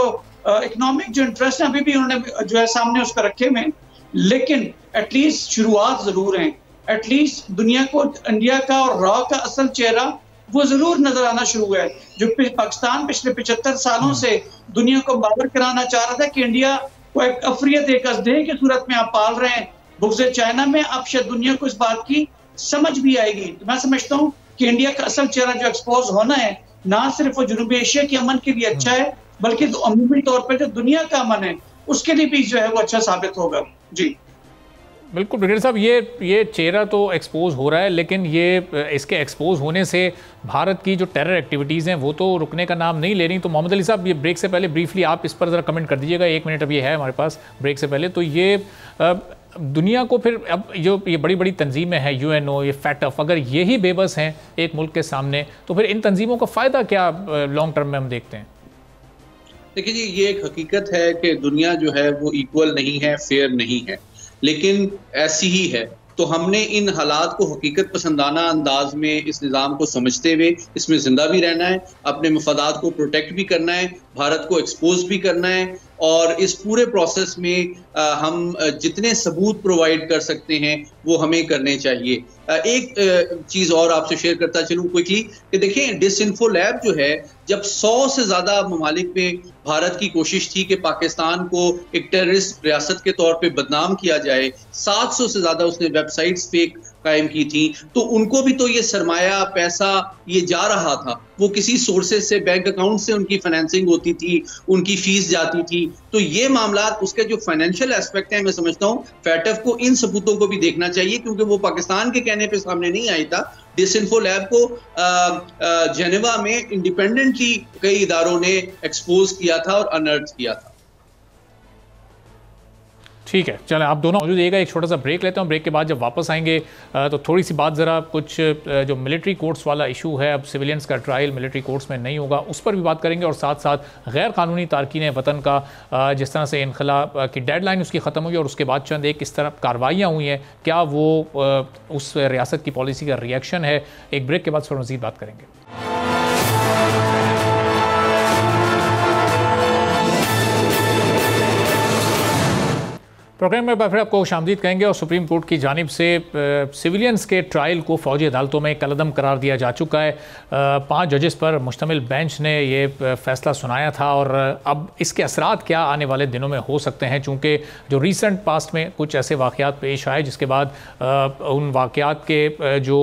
इकोनॉमिक जो इंटरेस्ट है अभी भी उन्होंने जो है सामने उसको रखे हुए, लेकिन एटलीस्ट शुरुआत जरूर है। एटलीस्ट दुनिया को इंडिया का और रॉ का असल चेहरा वो जरूर नजर आना शुरू है। जो पाकिस्तान पिछले 75 सालों से दुनिया को बावर कराना चाह रहा था कि इंडिया को एक अफरियत, एक असदेह की सूरत में आप पाल रहे हैं बुग़्ज़ चाइना में, अब शायद दुनिया को इस बात की समझ भी आएगी। तो मैं समझता हूँ कि इंडिया का असल चेहरा जो एक्सपोज होना है, ना सिर्फ वो जनूबी एशिया के अमन के लिए अच्छा है बल्कि अमूमी तौर पर जो दुनिया का अमन है उसके लिए भी जो है वो अच्छा साबित होगा। जी बिल्कुल ब्रिगेडियर साहब, ये चेहरा तो एक्सपोज हो रहा है, लेकिन ये इसके एक्सपोज होने से भारत की जो टेरर एक्टिविटीज़ हैं वो तो रुकने का नाम नहीं ले रही। तो मोहम्मद अली साहब, ये ब्रेक से पहले ब्रीफली आप इस पर ज़रा कमेंट कर दीजिएगा, 1 मिनट अभी है हमारे पास ब्रेक से पहले। तो ये दुनिया को फिर अब जो ये बड़ी बड़ी तंजीमें हैं, यूएनओ, ये फैटफ, अगर यही बेबस हैं एक मुल्क के सामने तो फिर इन तंजीमों का फ़ायदा क्या लॉन्ग टर्म में हम देखते हैं? देखिए जी, ये एक हकीकत है कि दुनिया जो है वो इक्वल नहीं है, फेयर नहीं है, लेकिन ऐसी ही है। तो हमने इन हालात को हकीकत पसंदाना अंदाज में इस निज़ाम को समझते हुए इसमें ज़िंदा भी रहना है, अपने मफादात को प्रोटेक्ट भी करना है, भारत को एक्सपोज भी करना है और इस पूरे प्रोसेस में हम जितने सबूत प्रोवाइड कर सकते हैं वो हमें करने चाहिए। एक चीज़ और आपसे शेयर करता चलूँ क्विकली कि देखें, डिसइंफो लैब जो है, जब 100 से ज़्यादा ममालिक में भारत की कोशिश थी कि पाकिस्तान को एक टेररिस्ट रियासत के तौर पे बदनाम किया जाए, 700 से ज़्यादा उसने वेबसाइट्स फेक कायम की थी, तो उनको भी तो ये सरमाया पैसा ये जा रहा था, वो किसी सोर्सेज से, बैंक अकाउंट से उनकी फाइनेंसिंग होती थी, उनकी फीस जाती थी। तो ये मामला, उसके जो फाइनेंशियल एस्पेक्ट है, मैं समझता हूँ फैटफ को इन सबूतों को भी देखना चाहिए, क्योंकि वो पाकिस्तान के कहने पे सामने नहीं आई था। डिसइंफो लैब को जेनेवा में इंडिपेंडेंटली कई इदारों ने एक्सपोज किया था और अनर्थ किया था। ठीक है, चलें, आप दोनों मौजूद रहिएगा, एक छोटा सा ब्रेक लेते हैं। ब्रेक के बाद जब वापस आएंगे तो थोड़ी सी बात ज़रा कुछ जो मिलिट्री कोर्ट्स वाला इशू है, अब सिविलियंस का ट्रायल मिलिट्री कोर्ट्स में नहीं होगा, उस पर भी बात करेंगे, और साथ साथ गैर कानूनी तारकीन वतन का जिस तरह से इनखला की डेडलाइन उसकी ख़त्म हुई और उसके बाद चंद एक किस तरह कार्रवाइयाँ हुई हैं, क्या वो उस रियासत की पॉलिसी का रिएक्शन है। एक ब्रेक के बाद फिर मज़ीद बात करेंगे। प्रोग्राम में फिर आपको खुशामदीद कहेंगे। और सुप्रीम कोर्ट की जानिब से सिविलियंस के ट्रायल को फ़ौजी अदालतों में कलअदम करार दिया जा चुका है। 5 जजेस पर मुश्तमिल बेंच ने ये फ़ैसला सुनाया था, और अब इसके असरात क्या आने वाले दिनों में हो सकते हैं, चूँकि जो रीसेंट पास्ट में कुछ ऐसे वाक़यात पेश आए जिसके बाद उन वाक़यात के जो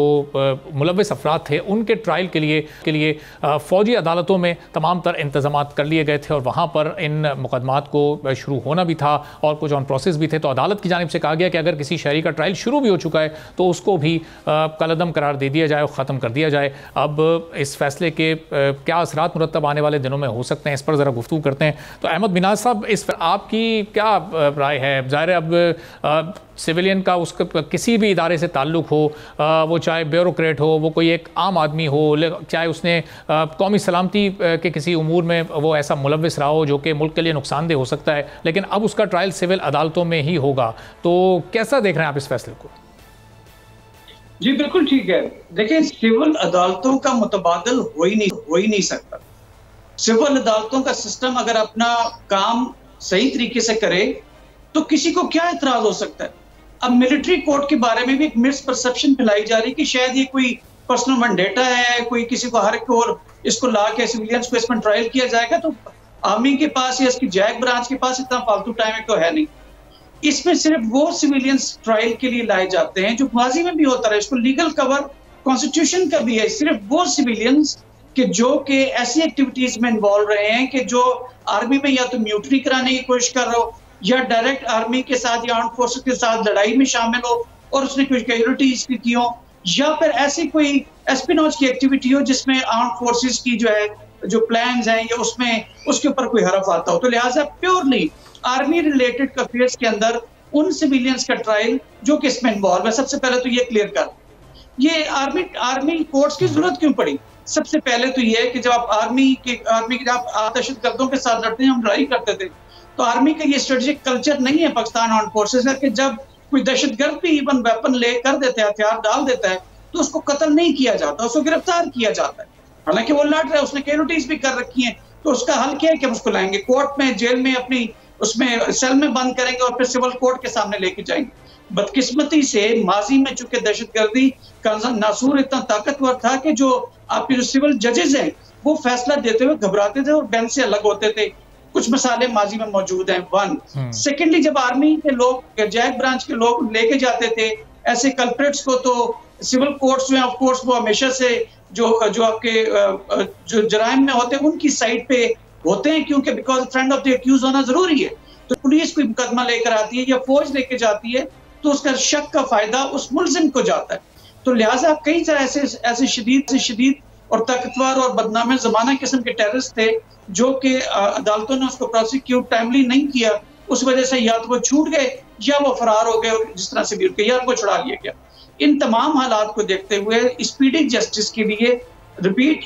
मुलव्वस अफराद थे उनके ट्रायल के लिए फ़ौजी अदालतों में तमाम तर इंतज़ामात कर लिए गए थे, और वहाँ पर इन मुकदमात को शुरू होना भी था और कुछ ऑन प्रोसेस भी थे। तो अदालत की जानिब से कहा गया कि अगर किसी शहरी का ट्रायल शुरू भी हो चुका है तो उसको भी कलअदम करार दे दिया जाए और ख़त्म कर दिया जाए। अब इस फैसले के क्या असरात मुरतब आने वाले दिनों में हो सकते हैं, इस पर ज़रा गुफ्तगू करते हैं। तो अहमद बिनाज साहब, इस पर आपकी क्या राय है? ज़ाहिर है अब सिविलियन का उसका किसी भी इदारे से ताल्लुक़ हो, वो चाहे ब्यूरोक्रेट हो, वो कोई एक आम आदमी हो, चाहे उसने कौमी सलामती के किसी उमूर में वो ऐसा मुलव्वस रहा हो जो कि मुल्क के लिए नुकसानदेह हो सकता है, लेकिन अब उसका ट्रायल सिविल अदालतों में ही होगा। तो कैसा देख रहे हैं आप इस फैसले को? जी बिल्कुल ठीक है। देखिए, सिविल अदालतों का मुतबादल हो ही नहीं सकता। सिविल अदालतों का सिस्टम अगर अपना काम सही तरीके से करे तो किसी को क्या इतराज हो सकता है। अब मिलिट्री कोर्ट के बारे में भी एक मिसपरसेप्शन फैलाई जा रही है कि शायद ये कोई पर्सनल वेंडेटा है, कोई किसी को हर और इसको ला के सिविलियंस को इसमें ट्रायल किया जाएगा। तो आर्मी के पास या इसकी जैक ब्रांच के पास इतना फालतू टाइम तो है नहीं। इसमें सिर्फ वो सिविलियंस ट्रायल के लिए लाए जाते हैं जो माजी में भी होता रहा, इसको लीगल कवर कॉन्स्टिट्यूशन का भी है। सिर्फ वो सिविलियंस के जो के ऐसी एक्टिविटीज में इन्वॉल्व रहे हैं कि जो आर्मी में या तो म्यूटनी कराने की कोशिश कर रहे हो, या डायरेक्ट आर्मी के साथ या आर्म फोर्सेस के साथ लड़ाई में शामिल हो और उसने कुछ कैजुअलिटीज की हो, या फिर ऐसी कोई एस्पिनोज की एक्टिविटी हो जिसमें आर्म फोर्सेस की जो है जो प्लान्स हैं या उसमें उसके ऊपर कोई हरफ आता हो। तो लिहाजा प्योरली आर्मी रिलेटेड अफेयर्स के अंदर उन सिविलियंस का ट्रायल जो कि इसमें इन्वॉल्व है, सबसे पहले तो ये क्लियर कर, ये आर्मी कोर्ट्स की जरूरत क्यों पड़ी? सबसे पहले तो ये है कि जब आप आर्मी के जब दहशतगर्दों के साथ लड़ते हैं, हम लड़ाई करते थे, तो आर्मी का ये स्ट्रेटेजिक कल्चर नहीं है पाकिस्तान आर्म फोर्सेस का कि जब कोई दहशतगर्द भी इवन वेपन ले कर देता है, हथियार डाल देता है, तो उसको कत्ल नहीं किया जाता, उसको गिरफ्तार किया जाता है। हालांकि वो लड़ रहा है, उसने कैजुअलिटीज भी कर रखी हैं, तो उसका हल क्या है कि हम उसको लाएंगे कोर्ट में, जेल में, अपनी उसमें सेल में बंद करेंगे और फिर सिविल कोर्ट के सामने लेके जाएंगे। बदकिस्मती से माजी में चूंकि दहशतगर्दी का नासूर इतना ताकतवर था कि जो आपके जो सिविल जजेस हैं वो फैसला देते हुए घबराते थे और बेंच से अलग होते थे। कुछ मसाले माजी में मौजूद हैं। वन सेकेंडली, जब आर्मी के लोग, जैक ब्रांच के लोग लेके जाते थे ऐसे कल्प्रेट्स को, तो सिविल कोर्ट्स में ऑफ कोर्स वो हमेशा से जो आपके जो जराइम में होते हैं उनकी साइड पे होते हैं, क्योंकि because friend of the accused होना जरूरी है। तो पुलिस कोई मुकदमा लेकर आती है या फौज लेके जाती है तो उसका शक का फायदा उस मुलजिम को जाता है। तो लिहाजा कई तरह ऐसे शदीद और ताकतवर और बदनाम जमाना किस्म के टेररिस्ट थे जो कि अदालतों ने उसको प्रोसिक्यूट टाइमली नहीं किया, उस वजह से या तो वो छूट गए या वो फरार हो गए, और जिस तरह से भी उनके या उनको छुड़ा लिया गया। इन तमाम हालात को देखते हुए स्पीडी जस्टिस के लिए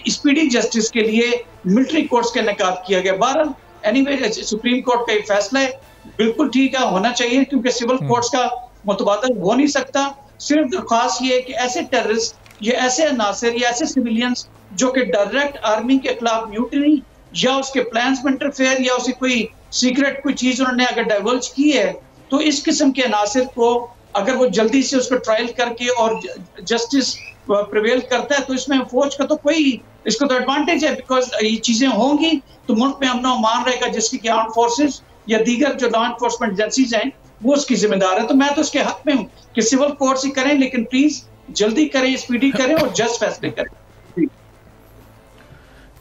स्पीडी जस्टिस के लिए मिलिट्री कोर्ट्स का इनेकाद किया गया। बहरहाल एनीवे सुप्रीम कोर्ट का एक फैसला है, बिल्कुल ठीक है, होना चाहिए, क्योंकि सिविल कोर्ट्स का मुतबादल हो नहीं सकता। सिर्फ दरख्वास्त ये है कि ऐसे टेररिस्ट या ऐसे अनासर या ऐसे सिविलियंस जो कि डायरेक्ट आर्मी के खिलाफ म्यूटनी या उसके प्लान्स में इंटरफेयर या उसे कोई सीक्रेट कोई चीज उन्होंने अगर डाइवर्ज की है तो इस किस्म के अनासर को अगर वो जल्दी से उसको ट्रायल करके और जस्टिस प्रिवेल करता है तो इसमें फौज का तो कोई इसको तो एडवांटेज है, बिकॉज ये चीजें होंगी तो मुल्क में अमन मान रहेगा, जिसकी कि आर्म फोर्सेस या दीगर जो लॉ एनफोर्समेंट एजेंसीज हैं वो उसकी जिम्मेदार है। तो मैं तो उसके हक में हूँ कि सिविल कोर्ट ही करें, लेकिन प्लीज जल्दी करें, स्पीडी करें और जस्ट फैसले करें।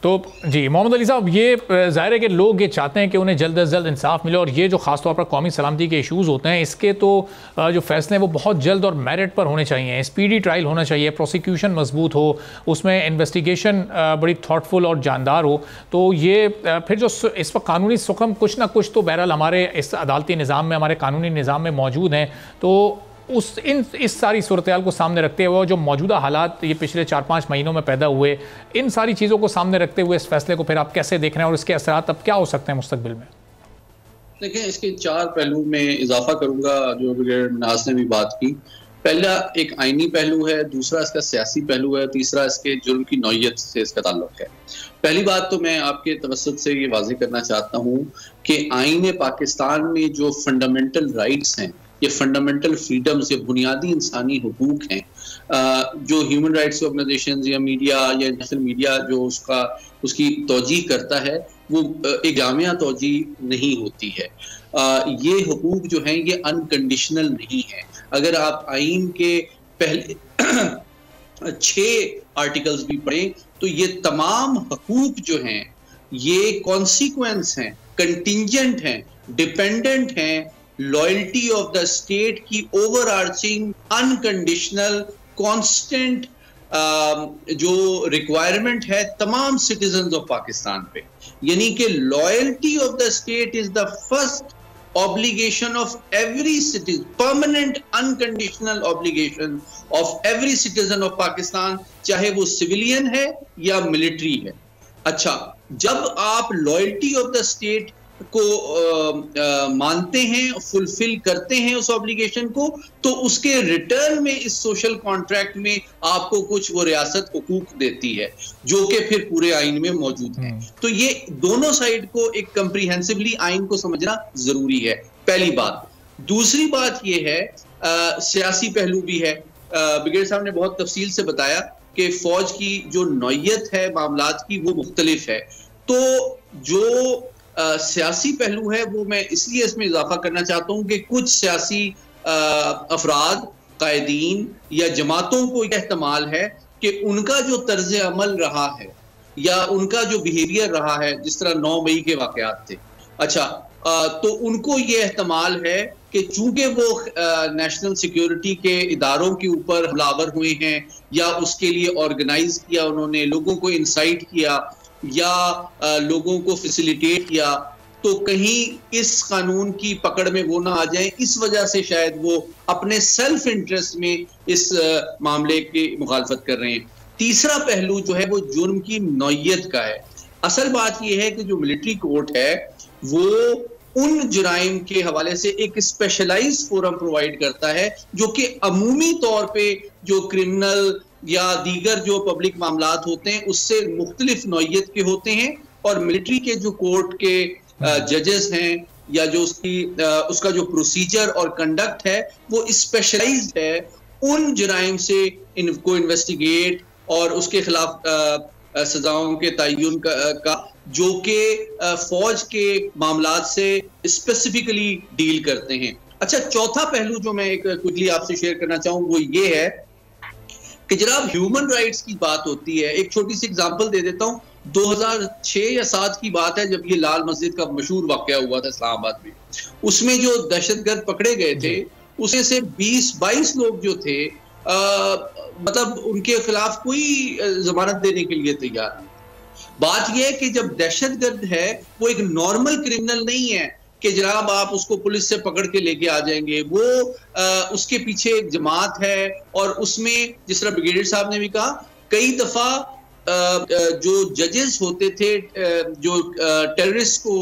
तो जी मोहम्मद अली साहब, ये ज़ाहिर है कि लोग ये चाहते हैं कि उन्हें जल्द से जल्द इंसाफ मिले, और ये जो ख़ास तौर पर कौमी सलामती के इशूज़ होते हैं इसके तो जो फैसले हैं वो बहुत जल्द और मेरिट पर होने चाहिए, स्पीडी ट्रायल होना चाहिए, प्रोसिक्यूशन मजबूत हो, उसमें इन्वेस्टिगेशन बड़ी थाटफुल और जानदार हो। तो ये फिर जो इस वक्त कानूनी सुकम कुछ ना कुछ तो बहरहाल हमारे इस अदालती निज़ाम में, हमारे कानूनी निज़ाम में मौजूद हैं। तो इस सारी सूरत-ए-हाल को सामने रखते हुए जो मौजूदा हालात ये पिछले 4-5 महीनों में पैदा हुए, इन सारी चीज़ों को सामने रखते हुए इस फैसले को फिर आप कैसे देख रहे हैं और इसके असरात अब क्या हो सकते हैं मुस्तकबिल में? देखिए, इसके 4 पहलू में इजाफा करूंगा जो ब्रिगेडियर मिन्हाज ने भी बात की। पहला एक आईनी पहलू है, दूसरा इसका सियासी पहलू है, तीसरा इसके जुर्म की नौयत से इसका ताल्लुक है। पहली बात तो मैं आपके तवस्सुत से ये वाज़ेह करना चाहता हूँ कि आईन पाकिस्तान में जो फंडामेंटल राइट्स हैं, ये फंडामेंटल फ्रीडम्स, ये बुनियादी इंसानी हुकूक हैं, जो ह्यूमन राइट्स ऑर्गेनाइजेशन या मीडिया या इंटरनेशनल मीडिया जो उसकी तौजीह करता है वो एक जामिया तौजीह नहीं होती है। ये हुकूक जो हैं ये अनकंडीशनल नहीं है। अगर आप आईन के पहले 6 आर्टिकल्स भी पढ़ें तो ये तमाम हुकूक जो हैं ये कॉन्सिक्वेंस हैं, कंटिंजेंट हैं, डिपेंडेंट हैं लॉयल्टी ऑफ द स्टेट की ओवर आर्चिंग अनकंडीशनल कांस्टेंट जो रिक्वायरमेंट है तमाम सिटीजन्स ऑफ पाकिस्तान पे, यानी कि loyalty of the state is the first obligation of every citizen, permanent unconditional obligation of every citizen of Pakistan, चाहे वो सिविलियन है या मिलिट्री है। अच्छा, जब आप लॉयल्टी ऑफ द स्टेट को मानते हैं, फुलफिल करते हैं उस ऑब्लिगेशन को, तो उसके रिटर्न में इस सोशल कॉन्ट्रैक्ट में आपको कुछ वो रियासत हुकूक देती है जो कि फिर पूरे आइन में मौजूद है। तो ये दोनों साइड को एक कंप्रीहेंसिवली आइन को समझना जरूरी है, पहली बात। दूसरी बात ये है सियासी पहलू भी है। ब्रिगेडियर साहब ने बहुत तफसील से बताया कि फौज की जो नौयत है मामलात की वो मुख्तलिफ है। तो जो सियासी पहलू है वो मैं इसलिए इसमें इजाफा करना चाहता हूँ कि कुछ सियासी अफराद, कायदीन या जमातों को यह एहतमाल है कि उनका जो तर्ज अमल रहा है या उनका जो बिहेवियर रहा है, जिस तरह 9 मई के वाकयात थे, अच्छा तो उनको ये एहतमाल है कि चूंकि वो नेशनल सिक्योरिटी के इदारों के ऊपर हमलावर हुए हैं या उसके लिए ऑर्गेनाइज किया, उन्होंने लोगों को इंसाइट किया या लोगों को फैसिलिटेट किया, तो कहीं इस कानून की पकड़ में वो ना आ जाएं, इस वजह से शायद वो अपने सेल्फ इंटरेस्ट में इस मामले की मुखालफत कर रहे हैं। तीसरा पहलू जो है वो जुर्म की नौयत का है। असल बात यह है कि जो मिलिट्री कोर्ट है वो उन जुराइम के हवाले से एक स्पेशलाइज्ड फोरम प्रोवाइड करता है जो कि अमूमी तौर पे जो क्रिमिनल या दीगर जो पब्लिक मामलात होते हैं उससे मुख्तलिफ नौयत के होते हैं, और मिलिट्री के जो कोर्ट के जजेस हैं या जो उसका जो प्रोसीजर और कंडक्ट है वो स्पेशलाइज्ड है उन जुराइम से इनको इन्वेस्टिगेट और उसके खिलाफ सजाओं के तयन का जो कि फौज के मामलात से स्पेसिफिकली डील करते हैं। अच्छा, चौथा पहलू जो मैं एक क्विकली आपसे शेयर करना चाहूँ वो ये है कि जनाब ह्यूमन राइट्स की बात होती है। एक छोटी सी एग्जांपल दे देता हूँ, 2006 या 7 की बात है जब ये लाल मस्जिद का मशहूर वाकया हुआ था इस्लामाबाद में। उसमें जो दहशतगर्द पकड़े गए थे उसमें से 20-22 लोग जो थे मतलब उनके खिलाफ कोई जमानत देने के लिए तैयार नहीं। बात यह है कि जब दहशतगर्द है वो एक नॉर्मल क्रिमिनल नहीं है कि जनाब आप उसको पुलिस से पकड़ के लेके आ जाएंगे, वो उसके पीछे एक जमात है और उसमें जिस तरह ब्रिगेडियर साहब ने भी कहा कई दफा जो जजेस होते थे जो टेररिस्ट को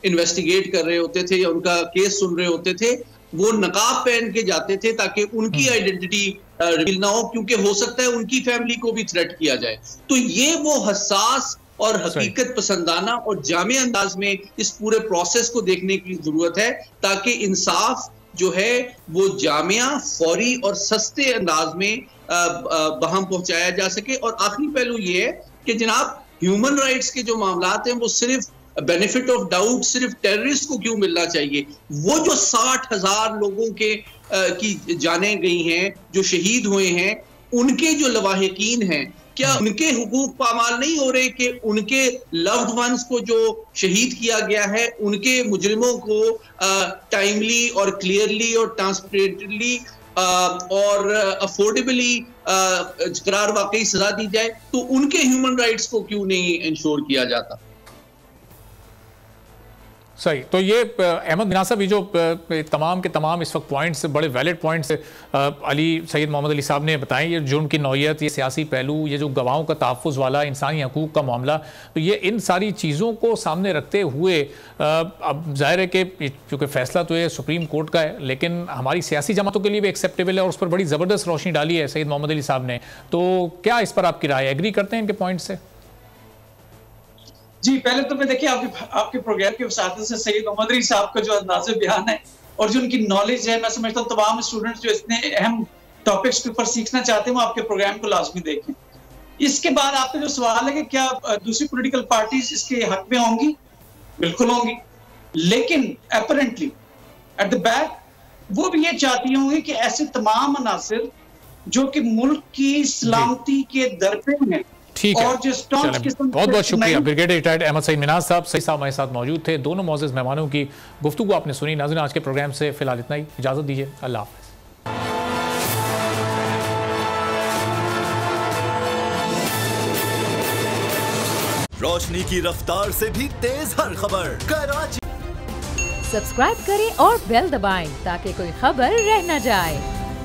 इन्वेस्टिगेट कर रहे होते थे या उनका केस सुन रहे होते थे वो नकाब पहन के जाते थे ताकि उनकी आइडेंटिटी रिवील ना हो, क्योंकि हो सकता है उनकी फैमिली को भी थ्रेट किया जाए। तो ये वो हसास और हकीकत पसंदाना और जामे अंदाज में इस पूरे प्रोसेस को देखने की जरूरत है ताकि इंसाफ जो है वो जामिया, फौरी और सस्ते अंदाज में वहां पहुंचाया जा सके। और आखिरी पहलू ये है कि जनाब ह्यूमन राइट्स के जो मामलात हैं वो सिर्फ बेनिफिट ऑफ डाउट सिर्फ टेररिस्ट को क्यों मिलना चाहिए? वो जो 60,000 लोगों के की जानें गई हैं, जो शहीद हुए हैं, उनके जो लवाहिकीन हैं, क्या उनके हुकूक पामाल नहीं हो रहे कि उनके लव्ड वंस को जो शहीद किया गया है, उनके मुजरिमों को टाइमली और क्लियरली और ट्रांसपेरेंटली और अफोर्डेबली करार वाकई सजा दी जाए? तो उनके ह्यूमन राइट्स को क्यों नहीं इंश्योर किया जाता? सही। तो ये अहमद बिना साहब, ये जो तमाम के तमाम इस वक्त पॉइंट्स, बड़े वैलिड पॉइंट्स अली सैयद मोहम्मद अली साहब ने बताएं, ये जुर्म की नौयत, ये सियासी पहलू, ये जो गवाहों का तहफ़्फ़ुज़ वाला इंसानी हकूक़ का मामला, तो ये इन सारी चीज़ों को सामने रखते हुए अब ज़ाहिर है कि क्योंकि फ़ैसला तो ये सुप्रीम कोर्ट का है, लेकिन हमारी सियासी जमातों के लिए भी एक्सेप्टेबल है और उस पर बड़ी ज़बरदस्त रोशनी डाली है सैयद मोहम्मद अली साहब ने। तो क्या इस पर आपकी राय, एग्री करते हैं इनके पॉइंट से? जी, पहले तो मैं देखिए आपके प्रोग्राम के वसातत से सैयद मोहम्मद अली साहब का जो अंदाज़े बयान है और जो उनकी नॉलेज है, मैं समझता हूँ तमाम स्टूडेंट्स जो इतने अहम टॉपिक्स के ऊपर सीखना चाहते हैं वो आपके प्रोग्राम को लाजमी देखें। इसके बाद आपका जो सवाल है कि क्या दूसरी पॉलिटिकल पार्टीज इसके हक में होंगी? बिल्कुल होंगी, लेकिन अपरेंटली एट द बैक वो भी ये चाहती होंगी कि ऐसे तमाम अनासिर जो कि मुल्क की सलामती के दरपे हैं, ठीक है, बहुत बहुत शुक्रिया। ब्रिगेडियर रिटायर्ड अहमद सईद मिनाज साहब सही साहब हमारे साथ मौजूद थे। दोनों मौजूद मेहमानों की गुफ्तगू आपने सुनी। नाज़रीन, आज के प्रोग्राम से फिलहाल इतना ही, इजाजत दीजिए, अल्लाह हाफ़िज़। रोशनी की रफ्तार से भी तेज हर खबर, कराची। सब्सक्राइब करें और बेल दबाएं ताकि कोई खबर रह न जाए।